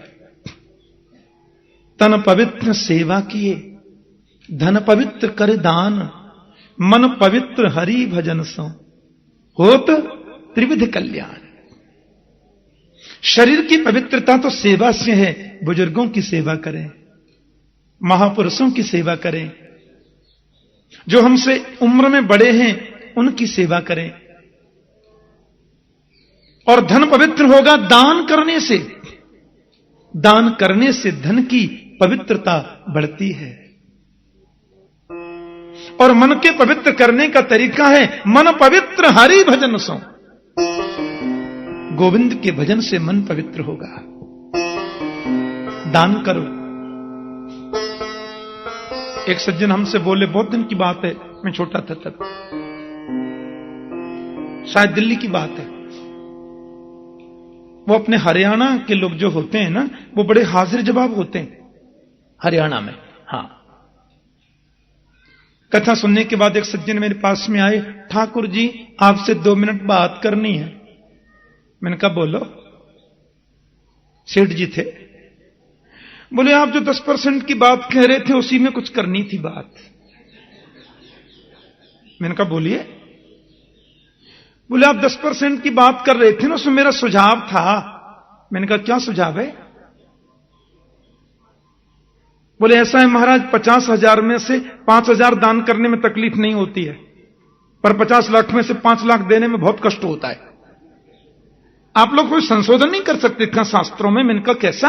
तन पवित्र सेवा किए, धन पवित्र करे दान, मन पवित्र हरि भजन सो होत त्रिविध कल्याण। शरीर की पवित्रता तो सेवा से है, बुजुर्गों की सेवा करें, महापुरुषों की सेवा करें, जो हमसे उम्र में बड़े हैं उनकी सेवा करें। और धन पवित्र होगा दान करने से, दान करने से धन की पवित्रता बढ़ती है। और मन के पवित्र करने का तरीका है मन पवित्र हरि भजन सो, गोविंद के भजन से मन पवित्र होगा। दान करो। एक सज्जन हमसे बोले, बहुत दिन की बात है, मैं छोटा था तब, शायद दिल्ली की बात है। वो अपने हरियाणा के लोग जो होते हैं ना, वो बड़े हाजिर जवाब होते हैं हरियाणा में। हां, कथा सुनने के बाद एक सज्जन मेरे पास में आए, ठाकुर जी आपसे 2 मिनट बात करनी है। मैंने कहा बोलो। सेठ जी थे। बोले आप जो 10% की बात कह रहे थे उसी में कुछ करनी थी बात। मैंने कहा बोलिए। बोले आप 10% की बात कर रहे थे ना, उसमें मेरा सुझाव था। मैंने कहा क्या सुझाव है? बोले ऐसा है महाराज, 50,000 में से 5,000 दान करने में तकलीफ नहीं होती है, पर 50 लाख में से 5 लाख देने में बहुत कष्ट होता है। आप लोग कोई संशोधन नहीं कर सकते क्या शास्त्रों में? मैंने कहा कैसा?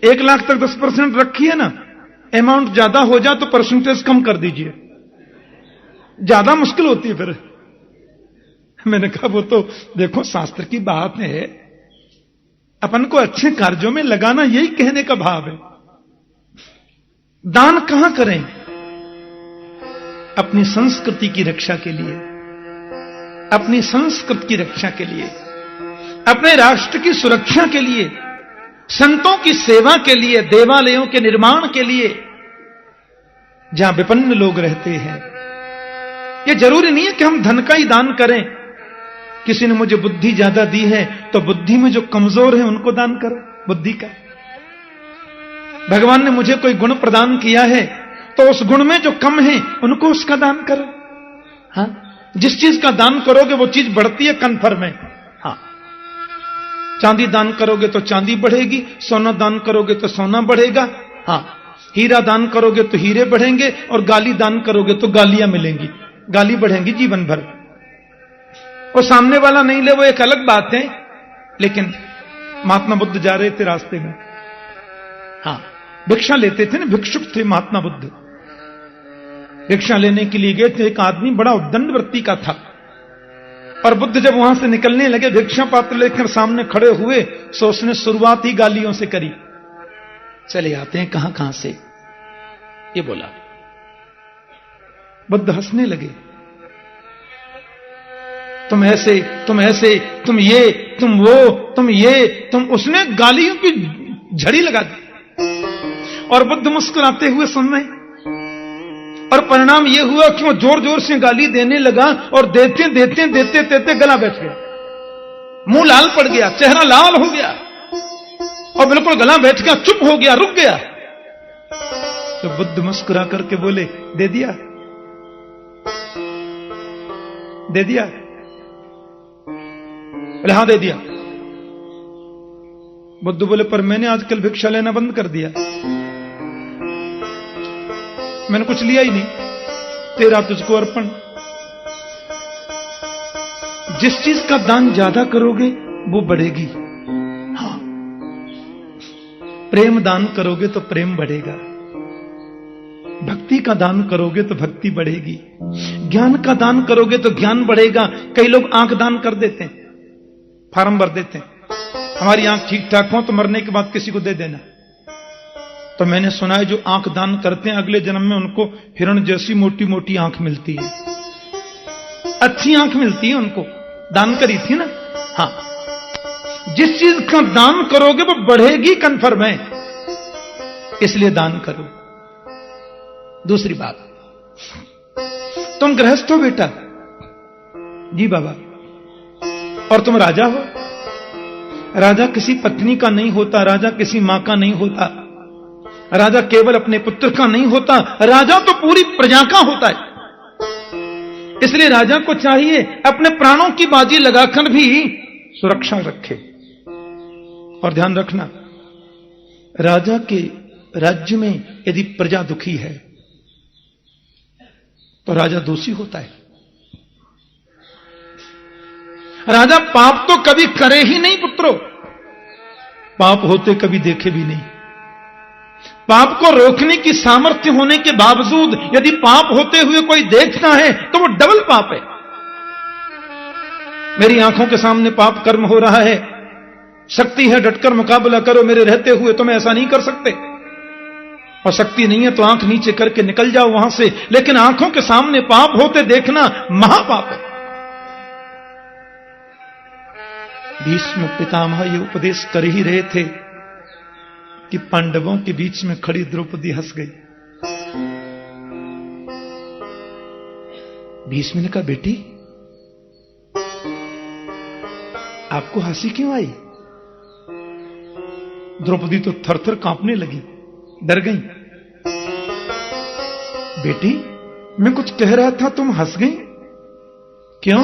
1 लाख तक 10% रखी है ना, अमाउंट ज्यादा हो जाए तो परसेंटेज कम कर दीजिए, ज्यादा मुश्किल होती है फिर। मैंने कहा वो तो देखो शास्त्र की बात है, अपन को अच्छे कार्यों में लगाना, यही कहने का भाव है। दान कहां करें? अपनी संस्कृति की रक्षा के लिए, अपनी संस्कृति की रक्षा के लिए, अपने राष्ट्र की सुरक्षा के लिए, संतों की सेवा के लिए, देवालयों के निर्माण के लिए, जहां विपन्न लोग रहते हैं। यह जरूरी नहीं है कि हम धन का ही दान करें। किसी ने मुझे बुद्धि ज्यादा दी है तो बुद्धि में जो कमजोर है उनको दान करो बुद्धि का। भगवान ने मुझे कोई गुण प्रदान किया है तो उस गुण में जो कम है उनको उसका दान करो। हाँ, जिस चीज का दान करोगे वो चीज बढ़ती है, कन्फर्म है। हाँ, चांदी दान करोगे तो चांदी बढ़ेगी, सोना दान करोगे तो सोना बढ़ेगा। हाँ, हीरा दान करोगे तो हीरे बढ़ेंगे, और गाली दान करोगे तो गालियां मिलेंगी, गाली बढ़ेंगी जीवन भर। वो सामने वाला नहीं ले वो एक अलग बात है, लेकिन महात्मा बुद्ध जा रहे थे रास्ते में, हाँ भिक्षा लेते थे ना, भिक्षुक थे महात्मा बुद्ध। भिक्षा लेने के लिए गए थे। एक आदमी बड़ा उद्दंड वृत्ति का था, और बुद्ध जब वहां से निकलने लगे, भिक्षा पात्र लेकर सामने खड़े हुए, सो उसने शुरुआत ही गालियों से करी। चले आते हैं कहां कहां से, ये बोला। बुद्ध हंसने लगे। तुम ऐसे, तुम ऐसे, तुम ये, तुम वो, तुम ये, तुम, उसने गालियों की झड़ी लगा दी और बुद्ध मुस्कुराते हुए सुन रहे। और परिणाम यह हुआ कि वो जोर जोर से गाली देने लगा और देते देते देते देते गला बैठ गया, मुंह लाल पड़ गया, चेहरा लाल हो गया और बिल्कुल गला बैठ गया, चुप हो गया, रुक गया। तो बुद्ध मुस्कुरा करके बोले, दे दिया, दे दिया? बोले हाँ दे दिया। बुद्ध बोले, पर मैंने आजकल भिक्षा लेना बंद कर दिया, मैंने कुछ लिया ही नहीं, तेरा तुझको अर्पण। जिस चीज का दान ज्यादा करोगे वो बढ़ेगी। हाँ, प्रेम दान करोगे तो प्रेम बढ़ेगा, भक्ति का दान करोगे तो भक्ति बढ़ेगी, ज्ञान का दान करोगे तो ज्ञान बढ़ेगा। कई लोग आंख दान कर देते हैं, फार्म भर देते हैं, हमारी आंख ठीक ठाक हो तो मरने के बाद किसी को दे देना। तो मैंने सुना है जो आंख दान करते हैं अगले जन्म में उनको हिरण जैसी मोटी मोटी आंख मिलती है, अच्छी आंख मिलती है उनको, दान करी थी ना। हाँ, जिस चीज का दान करोगे वो बढ़ेगी, कन्फर्म है, इसलिए दान करो। दूसरी बात, तुम गृहस्थ हो बेटा? जी बाबा। और तुम राजा हो? राजा किसी पत्नी का नहीं होता, राजा किसी मां का नहीं होता, राजा केवल अपने पुत्र का नहीं होता, राजा तो पूरी प्रजा का होता है। इसलिए राजा को चाहिए अपने प्राणों की बाजी लगाकर भी सुरक्षा रखे। और ध्यान रखना, राजा के राज्य में यदि प्रजा दुखी है तो राजा दोषी होता है। राजा पाप तो कभी करे ही नहीं पुत्रों, पाप होते कभी देखे भी नहीं। पाप को रोकने की सामर्थ्य होने के बावजूद यदि पाप होते हुए कोई देखता है तो वो डबल पाप है। मेरी आंखों के सामने पाप कर्म हो रहा है, शक्ति है डटकर मुकाबला करो मेरे रहते हुए, तुम ऐसा नहीं कर सकते। और शक्ति नहीं है तो आंख नीचे करके निकल जाओ वहां से, लेकिन आंखों के सामने पाप होते देखना महापाप है। भीष्म पितामह ये उपदेश कर ही रहे थे कि पांडवों के बीच में खड़ी द्रौपदी हंस गई। भीष्म ने कहा, बेटी आपको हंसी क्यों आई? द्रौपदी तो थर-थर कांपने लगी, डर गई। बेटी मैं कुछ कह रहा था, तुम हंस गई क्यों?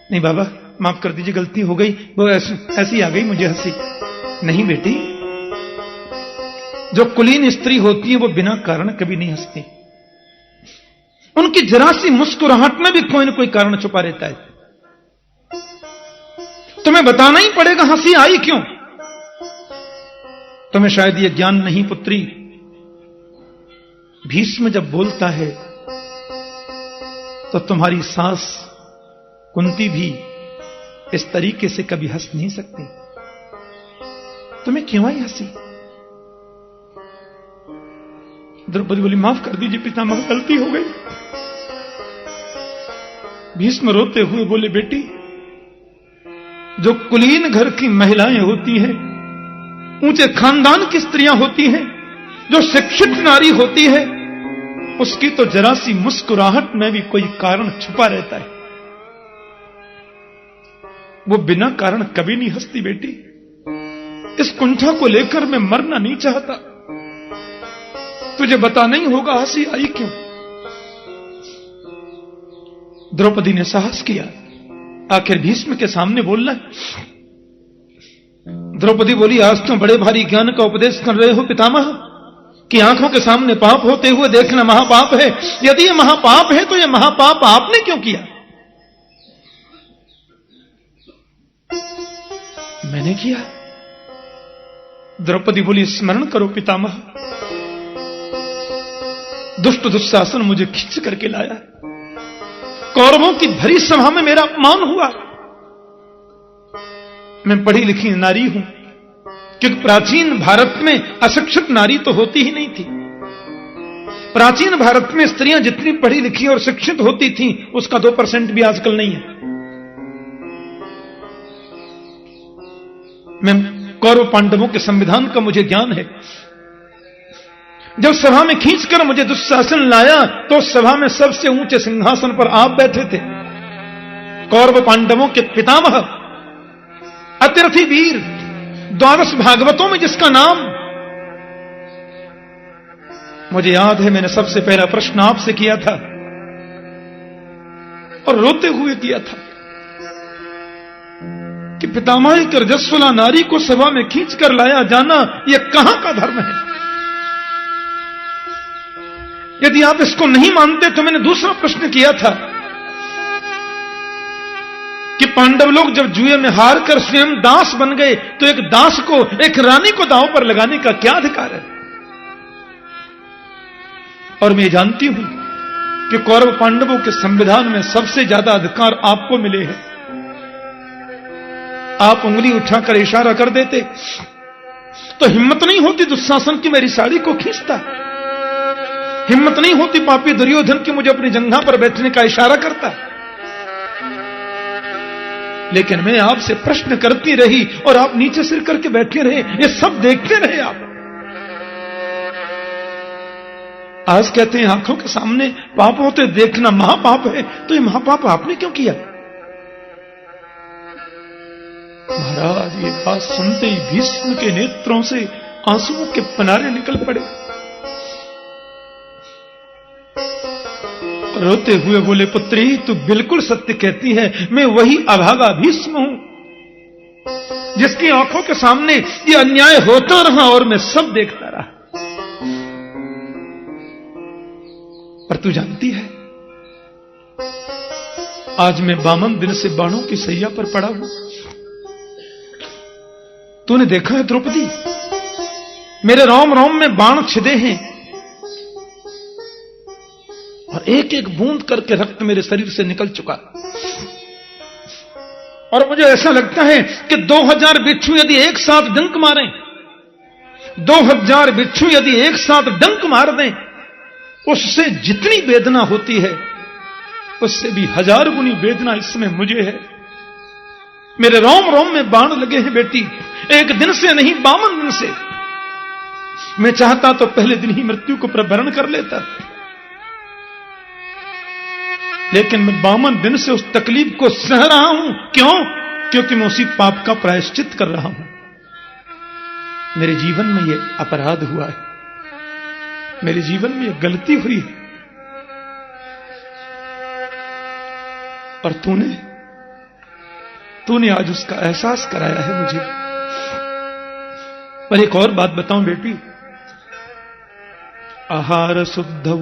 नहीं बाबा माफ कर दीजिए, गलती हो गई, वो ऐसी आ गई मुझे हंसी। नहीं बेटी, जो कुलीन स्त्री होती है वो बिना कारण कभी नहीं हंसती, उनकी जरा सी मुस्कुराहट में भी कोई ना कोई कारण छुपा रहता है। तुम्हें बताना ही पड़ेगा हंसी आई क्यों। तुम्हें शायद यह ज्ञान नहीं पुत्री, भीष्म जब बोलता है तो तुम्हारी सास कुंती भी इस तरीके से कभी हंस नहीं सकती। तुम्हें क्यों आई हंसी? द्रौपदी बोली, माफ कर दीजिए पितामह, गलती हो गई। भीष्म रोते हुए बोले, बेटी जो कुलीन घर की महिलाएं होती हैं, ऊंचे खानदान की स्त्रियां होती हैं, जो शिक्षित नारी होती है, उसकी तो जरा सी मुस्कुराहट में भी कोई कारण छुपा रहता है। वो बिना कारण कभी नहीं हंसती। बेटी इस कुंठा को लेकर मैं मरना नहीं चाहता, तुझे बताना ही होगा हंसी आई क्यों। द्रौपदी ने साहस किया, आखिर भीष्म के सामने बोलना। द्रौपदी बोली, आज तो बड़े भारी ज्ञान का उपदेश कर रहे हो पितामह कि आंखों के सामने पाप होते हुए देखना महापाप है। यदि यह महापाप है तो यह महापाप आपने क्यों किया? मैंने किया? द्रौपदी बोली, स्मरण करो पितामह, दुष्ट दुशासन मुझे खींच करके लाया। कौरवों की भरी सभा में मेरा अपमान हुआ। मैं पढ़ी लिखी नारी हूं, क्योंकि प्राचीन भारत में अशिक्षित नारी तो होती ही नहीं थी। प्राचीन भारत में स्त्रियां जितनी पढ़ी लिखी और शिक्षित होती थीं, उसका 2% भी आजकल नहीं है। मैं कौरव पांडवों के संविधान का मुझे ज्ञान है। जब सभा में खींचकर मुझे दुशासन लाया तो सभा में सबसे ऊंचे सिंहासन पर आप बैठे थे, कौरव पांडवों के पितामह, अतिरथी वीर, 12 भागवतों में जिसका नाम। मुझे याद है मैंने सबसे पहला प्रश्न आपसे किया था और रोते हुए किया था कि पितामह की रजस्वला नारी को सभा में खींच कर लाया जाना यह कहां का धर्म है। यदि आप इसको नहीं मानते तो मैंने दूसरा प्रश्न किया था कि पांडव लोग जब जुए में हार कर स्वयं दास बन गए तो एक दास को, एक रानी को दांव पर लगाने का क्या अधिकार है। और मैं जानती हूं कि कौरव पांडवों के संविधान में सबसे ज्यादा अधिकार आपको मिले हैं। आप उंगली उठाकर इशारा कर देते तो हिम्मत नहीं होती दुशासन की मेरी साड़ी को खींचता, हिम्मत नहीं होती पापी दुर्योधन की मुझे अपनी जंघा पर बैठने का इशारा करता। लेकिन मैं आपसे प्रश्न करती रही और आप नीचे सिर करके बैठे रहे, ये सब देखते रहे आप। आज कहते हैं आंखों के सामने पाप होते देखना महापाप है, तो ये महापाप आपने क्यों किया? महाराज ये बात सुनते ही भीष्म के नेत्रों से आंसुओं के पनारे निकल पड़े। रोते हुए बोले, पुत्री तू बिल्कुल सत्य कहती है, मैं वही अभागा भीष्म हूं जिसकी आंखों के सामने ये अन्याय होता रहा और मैं सब देखता रहा। पर तू जानती है आज मैं 52 दिन से बाणों की सैया पर पड़ा हूं। तूने देखा है द्रौपदी, मेरे रोम रोम में बाण छिदे हैं और एक एक बूंद करके रक्त मेरे शरीर से निकल चुका। और मुझे ऐसा लगता है कि 2000 बिच्छू यदि एक साथ डंक मारें, 2000 बिच्छू यदि एक साथ डंक मार दें, उससे जितनी वेदना होती है उससे भी 1000 गुनी वेदना इसमें मुझे है। मेरे रोम रोम में बाण लगे हैं बेटी, एक दिन से नहीं 52 दिन से। मैं चाहता तो पहले दिन ही मृत्यु को प्रवरण कर लेता, लेकिन मैं 52 दिन से उस तकलीफ को सह रहा हूं। क्यों? क्योंकि मैं उसी पाप का प्रायश्चित कर रहा हूं। मेरे जीवन में यह अपराध हुआ है, मेरे जीवन में यह गलती हुई है, और तूने आज उसका एहसास कराया है मुझे। पर एक और बात बताऊं बेटी, आहार शुद्धौ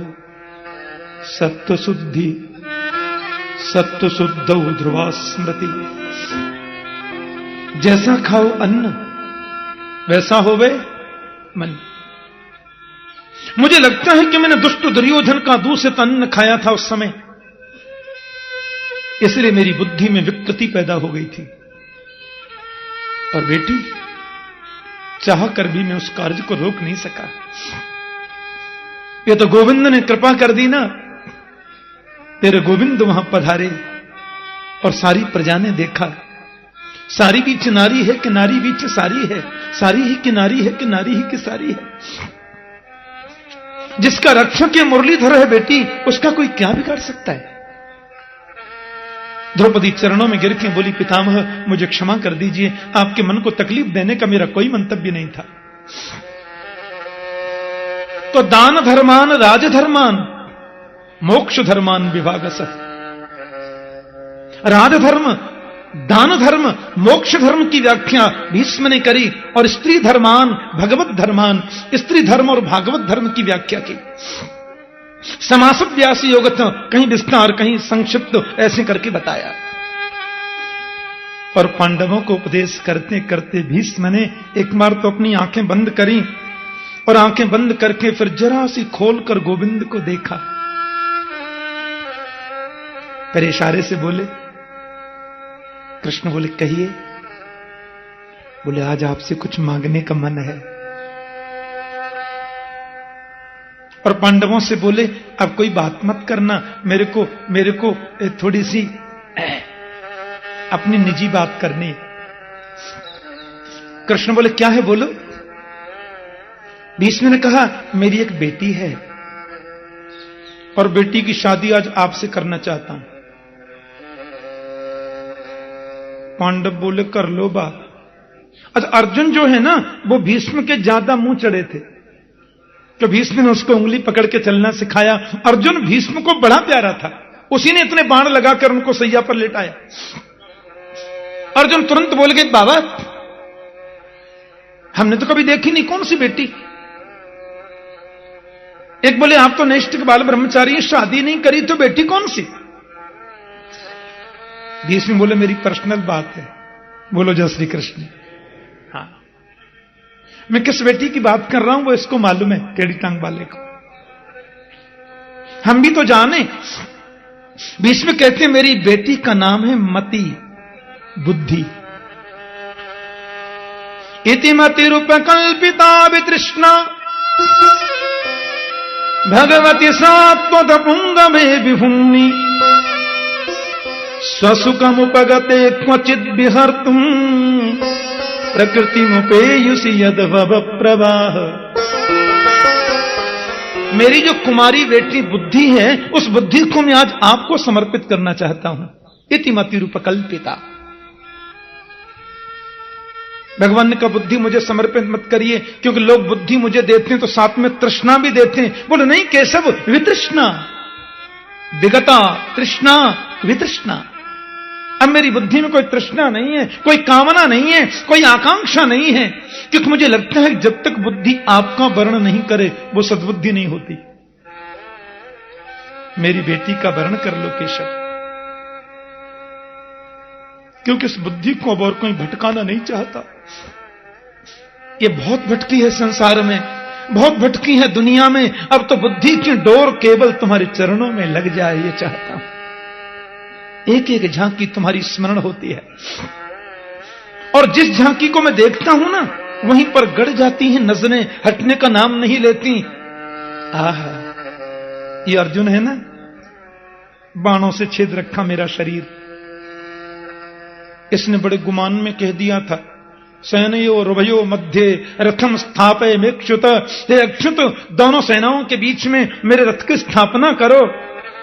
सत्व शुद्धि, सत्व शुद्धौ ध्रुवा स्मृति। जैसा खाओ अन्न वैसा होवे मन। मुझे लगता है कि मैंने दुष्ट दुर्योधन का दूषित अन्न खाया था उस समय, इसलिए मेरी बुद्धि में विकृति पैदा हो गई थी। और बेटी चाह कर भी मैं उस कार्य को रोक नहीं सका। ये तो गोविंद ने कृपा कर दी ना। तेरे गोविंद वहां पधारे और सारी प्रजा ने देखा, सारी बीच नारी है कि नारी बीच सारी है, सारी ही की नारी है कि नारी ही की सारी है। जिसका रक्षक ये मुरलीधर है बेटी, उसका कोई क्या बिगाड़ सकता है? द्रौपदी चरणों में गिर के बोली, पितामह मुझे क्षमा कर दीजिए, आपके मन को तकलीफ देने का मेरा कोई मंतव्य नहीं था। तो दान धर्मान राजधर्मान मोक्ष धर्मान विभागसः। राजधर्म, दान धर्म, मोक्ष धर्म की व्याख्या भीष्म ने करी और स्त्री धर्मान भगवत धर्मान, स्त्री धर्म और भागवत धर्म की व्याख्या की। समासत व्यास योगत, कहीं विस्तार कहीं संक्षिप्त ऐसे करके बताया। और पांडवों को उपदेश करते करते भीष्म ने एक बार तो अपनी आंखें बंद करी और आंखें बंद करके फिर जरा सी खोलकर गोविंद को देखा। फिर इशारे से बोले, कृष्ण बोले कहिए। बोले आज आपसे कुछ मांगने का मन है। और पांडवों से बोले अब कोई बात मत करना, मेरे को थोड़ी सी अपनी निजी बात करनी। कृष्ण बोले क्या है बोलो। भीष्म ने कहा मेरी एक बेटी है और बेटी की शादी आज आपसे करना चाहता हूं। पांडव बोले कर लो बात। अच्छा अर्जुन जो है ना वो भीष्म के ज्यादा मुंह चढ़े थे, तो भीष्म ने उसको उंगली पकड़ के चलना सिखाया। अर्जुन भीष्म को बड़ा प्यारा था, उसी ने इतने बाण लगाकर उनको सैया पर लेटाया। अर्जुन तुरंत बोल गए बाबा हमने तो कभी देखी नहीं, कौन सी बेटी। एक बोले आप तो नैष्ठिक बाल ब्रह्मचारी, शादी नहीं करी तो बेटी कौन सी। भीष्म बोले मेरी पर्सनल बात है। बोलो जय श्री कृष्ण। हाँ मैं किस बेटी की बात कर रहा हूं वो इसको मालूम है, टेढ़ी टांग वाले को। हम भी तो जाने। भीष्म कहते हैं मेरी बेटी का नाम है मति, बुद्धि। इति मति रूप कल्पिता वितृष्णा भगवती सात्वत पुंगमे विभुम्नि स्वसुखमुपगते क्वचिद विहर्तुम प्रकृतिमुपेयुषि यद्भव प्रवाह। मेरी जो कुमारी बेटी बुद्धि है उस बुद्धि को मैं आज आपको समर्पित करना चाहता हूं। इति मति रूप कल्पिता। भगवान ने कहा बुद्धि मुझे समर्पित मत करिए, क्योंकि लोग बुद्धि मुझे देते हैं तो साथ में तृष्णा भी देते हैं। बोले नहीं केशव, वितृष्णा, विगता तृष्णा वितृष्णा। अब मेरी बुद्धि में कोई तृष्णा नहीं है, कोई कामना नहीं है, कोई आकांक्षा नहीं है, क्योंकि मुझे लगता है जब तक बुद्धि आपका वर्ण नहीं करे वो सद्बुद्धि नहीं होती। मेरी बेटी का वर्ण कर लो केशव, क्योंकि इस बुद्धि को अब और कोई भटकाना नहीं चाहता। ये बहुत भटकी है संसार में, बहुत भटकी है दुनिया में। अब तो बुद्धि की डोर केवल तुम्हारे चरणों में लग जाए ये चाहता हूं। एक एक झांकी तुम्हारी स्मरण होती है, और जिस झांकी को मैं देखता हूं ना वहीं पर गड़ जाती हैं नजरें, हटने का नाम नहीं लेती। आहा ये अर्जुन है ना, बाणों से छेद रखा मेरा शरीर। इसने बड़े गुमान में कह दिया था सैनयो रुभयो मध्य रथम स्थापय मेक्षुत। हे अक्षुत दोनों सेनाओं के बीच में मेरे रथ की स्थापना करो।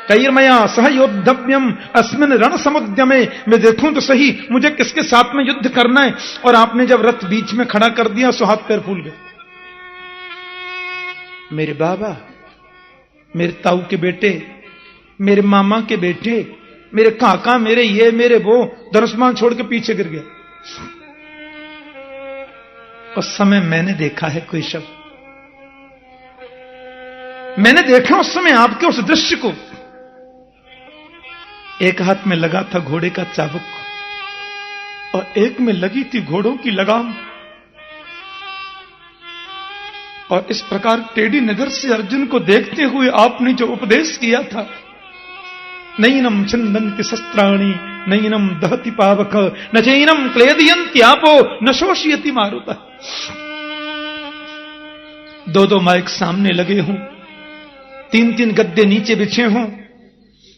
कैर्मया सह योद्धव्यम अस्मिन रण समुद्यमे। मैं देखूं तो सही मुझे किसके साथ में युद्ध करना है। और आपने जब रथ बीच में खड़ा कर दिया सो हाथ पैर फूल गए। मेरे बाबा, मेरे ताऊ के बेटे, मेरे मामा के बेटे, मेरे काका, मेरे ये मेरे वो, धनुष्मान छोड़ के पीछे गिर गया। उस समय मैंने देखा है कोई शब्द, मैंने देखा उस समय आपके उस दृश्य को। एक हाथ में लगा था घोड़े का चाबुक और एक में लगी थी घोड़ों की लगाम। और इस प्रकार टेढ़ी नजर से अर्जुन को देखते हुए आपने जो उपदेश किया था, नैनम छिन्दन्ति शस्त्राणि नैनम दहति पावक न चैनम क्लेदयन्ति आपो न शोषयति मारुतः। दो दो माइक सामने लगे हों, तीन तीन गद्दे नीचे बिछे हों,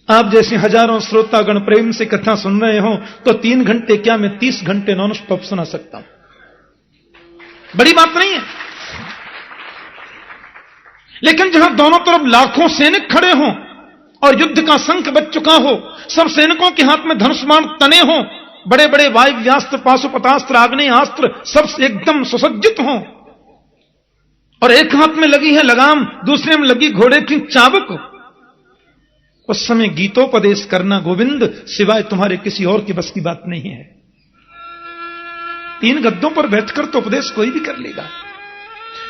आप जैसे हजारों श्रोतागण प्रेम से कथा सुन रहे हो तो 3 घंटे क्या मैं 30 घंटे नॉन स्टॉप सुना सकता हूं। बड़ी बात नहीं है। लेकिन जहां दोनों तरफ लाखों सैनिक खड़े हों और युद्ध का शंख बज चुका हो, सब सैनिकों के हाथ में धनुष्मान तने हों, बड़े बड़े वायव्यास्त्र, पाशुपतास्त्र, आग्नेयास्त्र सब एकदम सुसज्जित हों, और एक हाथ में लगी है लगाम, दूसरे में लगी घोड़े की चाबुक, उस समय गीतोपदेश करना गोविंद सिवाय तुम्हारे किसी और की बस की बात नहीं है। 3 गद्दों पर बैठकर तो उपदेश कोई भी कर लेगा,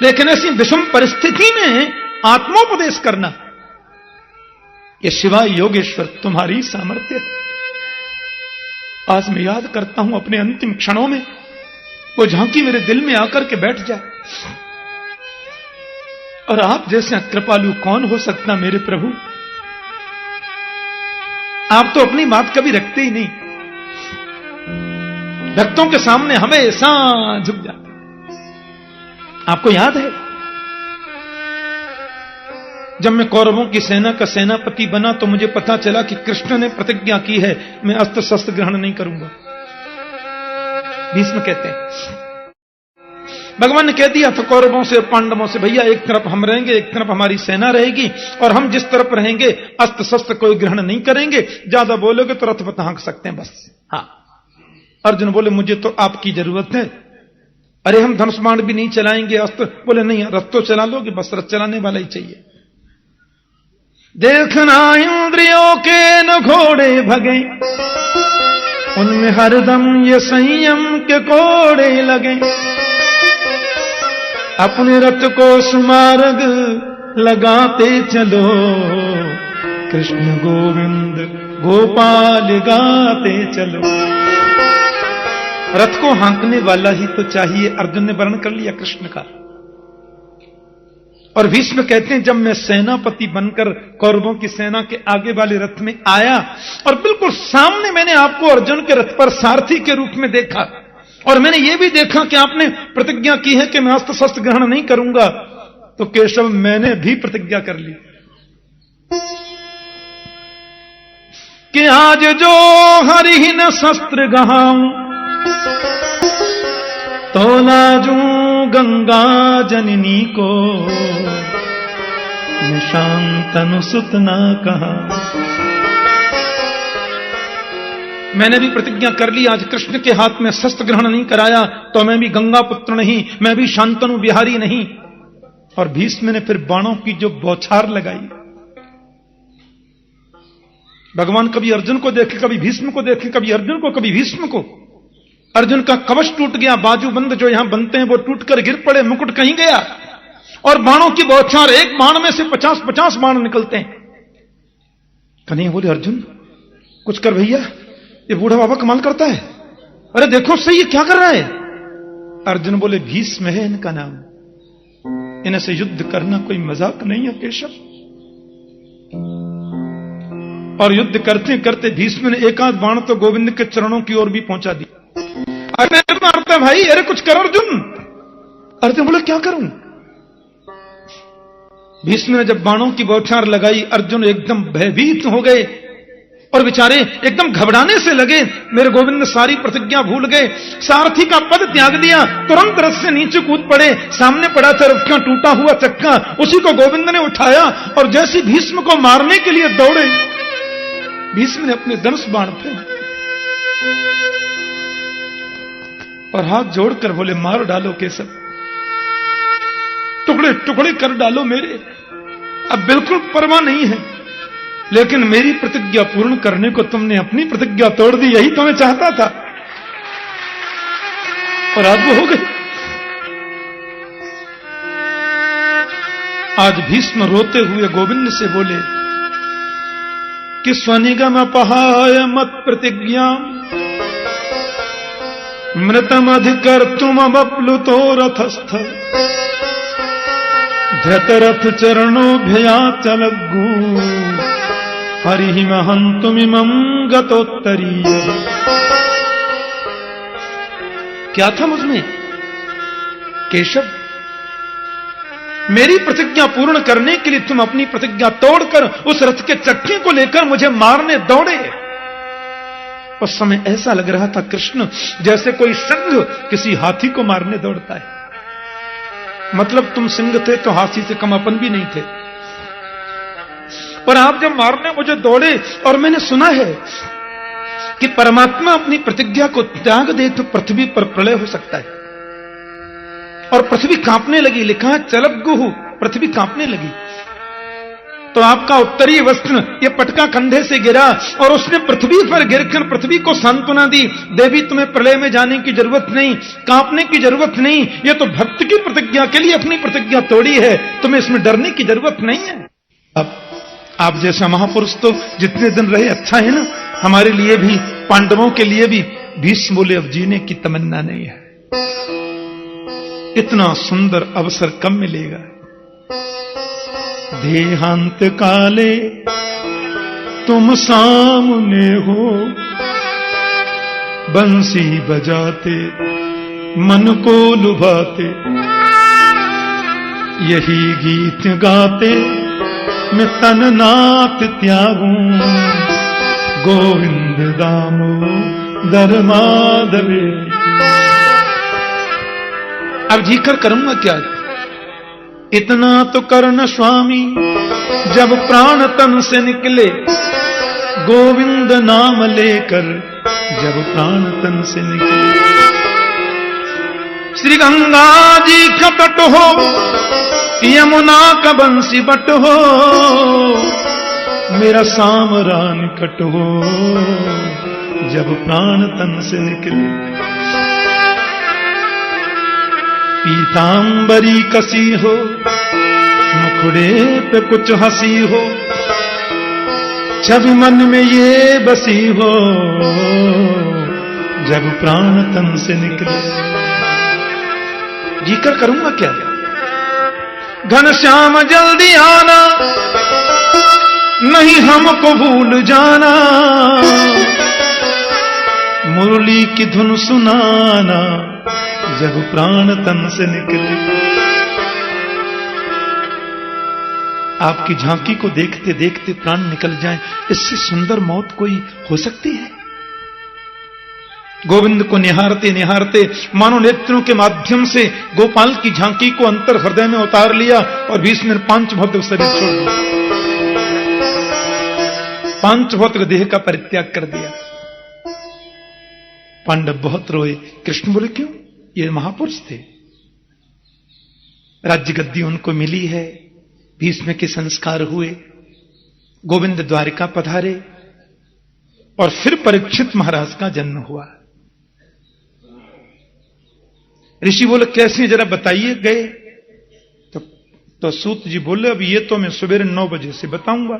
लेकिन ऐसी विषम परिस्थिति में आत्मोपदेश करना, यह शिवाय योगेश्वर तुम्हारी सामर्थ्य। आज मैं याद करता हूं अपने अंतिम क्षणों में वो झांकी मेरे दिल में आकर के बैठ जाए। और आप जैसे कृपालु कौन हो सकता मेरे प्रभु? आप तो अपनी बात कभी रखते ही नहीं, भक्तों के सामने हमेशा झुक जाते। आपको याद है जब मैं कौरवों की सेना का सेनापति बना तो मुझे पता चला कि कृष्ण ने प्रतिज्ञा की है मैं अस्त्र शस्त्र ग्रहण नहीं करूंगा। भीष्म कहते हैं भगवान ने कह दिया था कौरवों से पांडवों से, भैया एक तरफ हम रहेंगे, एक तरफ हमारी सेना रहेगी, और हम जिस तरफ रहेंगे अस्त्र शस्त्र कोई ग्रहण नहीं करेंगे, ज्यादा बोलोगे तो रथ पर हाँक सकते हैं बस। हाँ, अर्जुन बोले मुझे तो आपकी जरूरत है। अरे हम धनुष बाण भी नहीं चलाएंगे, अस्त्र। बोले नहीं, रथ तो चला लोगे, बस रथ चलाने वाला ही चाहिए। देखना इंद्रियों के न घोड़े भगे, उनमें हरदम ये संयम के कोड़े लगे, अपने रथ को सुमार्ग लगाते चलो, कृष्ण गोविंद गोपाल गाते चलो। रथ को हाँकने वाला ही तो चाहिए। अर्जुन ने वर्ण कर लिया कृष्ण का। और भीष्म कहते हैं जब मैं सेनापति बनकर कौरवों की सेना के आगे वाले रथ में आया और बिल्कुल सामने मैंने आपको अर्जुन के रथ पर सारथी के रूप में देखा, और मैंने यह भी देखा कि आपने प्रतिज्ञा की है कि मैं अस्त्र शस्त्र ग्रहण नहीं करूंगा, तो केशव मैंने भी प्रतिज्ञा कर ली कि आज जो हरि न शस्त्र गहाऊं तो लाजू गंगा जननी को, शांतनु सुत ना कहा। मैंने भी प्रतिज्ञा कर ली आज कृष्ण के हाथ में शस्त्र ग्रहण नहीं कराया तो मैं भी गंगा पुत्र नहीं, मैं भी शांतनु बिहारी नहीं। और भीष्म ने फिर बाणों की जो बौछार लगाई, भगवान कभी अर्जुन को देखे, कभी भीष्म को देखे, कभी अर्जुन को, कभी भीष्म को। अर्जुन का कवच टूट गया, बाजूबंद जो यहां बनते हैं वो टूटकर गिर पड़े, मुकुट कहीं गया, और बाणों की बौछार, एक बाण में से 50-50 बाण निकलते हैं। कन्हैया बोले अर्जुन कुछ कर भैया, ये बूढ़ा बाबा कमाल करता है, अरे देखो सही ये क्या कर रहा है। अर्जुन बोले भीष्म है इनका नाम, इनसे युद्ध करना कोई मजाक नहीं है केशव। और युद्ध करते करते भीष्म ने एक आध बाण तो गोविंद के चरणों की ओर भी पहुंचा दी। अरे मारता भाई, अरे कुछ कर अर्जुन। अर्जुन बोले क्या करूं। भीष्म ने जब बाणों की बौछार लगाई, अर्जुन एकदम भयभीत हो गए और बेचारे एकदम घबराने से लगे। मेरे गोविंद ने सारी प्रतिज्ञा भूल गए, सारथी का पद त्याग दिया, तुरंत रथ से नीचे कूद पड़े। सामने पड़ा था रथ का टूटा हुआ चक्का, उसी को गोविंद ने उठाया और जैसे भीष्म को मारने के लिए दौड़े, भीष्म ने अपने धनुष बाण फेंके और हाथ जोड़कर बोले मार डालो केशव, टुकड़े टुकड़े कर डालो मेरे, अब बिल्कुल परवाह नहीं है, लेकिन मेरी प्रतिज्ञा पूर्ण करने को तुमने अपनी प्रतिज्ञा तोड़ दी, यही तो मैं चाहता था। और आज वो हो गई। आज भीष्म रोते हुए गोविंद से बोले कि स्वनिगम अपहाय मत प्रतिज्ञा मृतम अधिकर तुम अप्लुतो रथस्थ, धृतरथ चरणों भया चलगू, हरि महंतुमिमं गतोत्तरीय। क्या था मुझमें केशव, मेरी प्रतिज्ञा पूर्ण करने के लिए तुम अपनी प्रतिज्ञा तोड़कर उस रथ के चक्के को लेकर मुझे मारने दौड़े। उस समय ऐसा लग रहा था कृष्ण जैसे कोई सिंह किसी हाथी को मारने दौड़ता है। मतलब तुम सिंह थे तो हाथी से कम अपन भी नहीं थे, पर आप जब मारने मुझे दौड़े और मैंने सुना है कि परमात्मा अपनी प्रतिज्ञा को त्याग दे तो पृथ्वी पर प्रलय हो सकता है, और पृथ्वी कांपने लगी। लिखा है चलगुहु, पृथ्वी कांपने लगी। तो आपका उत्तरीय वस्त्र ये पटका कंधे से गिरा और उसने पृथ्वी पर गिरकर पृथ्वी को सांत्वना दी, देवी तुम्हें प्रलय में जाने की जरूरत नहीं, कांपने की जरूरत नहीं, ये तो भक्त की प्रतिज्ञा के लिए अपनी प्रतिज्ञा तोड़ी है, तुम्हें इसमें डरने की जरूरत नहीं है। अब आप जैसा महापुरुष तो जितने दिन रहे अच्छा है ना, हमारे लिए भी, पांडवों के लिए भी। भीष्म बोले अब जीने की तमन्ना नहीं है, इतना सुंदर अवसर कब मिलेगा। देहांत काले तुम सामने हो, बंसी बजाते मन को लुभाते, यही गीत गाते मैं तन नाथ त्यागूं, गोविंद दामोदर माधवे। अब जीकर करूंगा क्या? इतना तो करना स्वामी, जब प्राण तन से निकले, गोविंद नाम लेकर जब प्राण तन से निकले। श्री गंगा जी का तट हो, यमुना का बंसी बट हो, मेरा सामरान कट हो, जब प्राण तन से निकले। पीतांबरी कसी हो, मुखड़े पे कुछ हंसी हो, छवि मन में ये बसी हो, जब प्राण तन से निकले। जीकर करूंगा क्या? घनश्याम जल्दी आना, नहीं हमको भूल जाना, मुरली की धुन सुनाना, जब प्राण तन से निकले। आपकी झांकी को देखते देखते प्राण निकल जाए, इससे सुंदर मौत कोई हो सकती है? गोविंद को निहारते निहारते मानो नेत्रों के माध्यम से गोपाल की झांकी को अंतर हृदय में उतार लिया और 20 मिनट पांच भौतिक शरीर छोड़ दिया, पांच भौतिक देह का परित्याग कर दिया। पांडव बहुत रोए। कृष्ण बोले क्यों? ये महापुरुष थे, राज्य गद्दी उनको मिली है, भीष्म के संस्कार हुए, गोविंद द्वारिका पधारे और फिर परीक्षित महाराज का जन्म हुआ। ऋषि बोले कैसे, जरा बताइए। गए तो सूत जी बोले अब ये तो मैं सवेरे 9 बजे से बताऊंगा।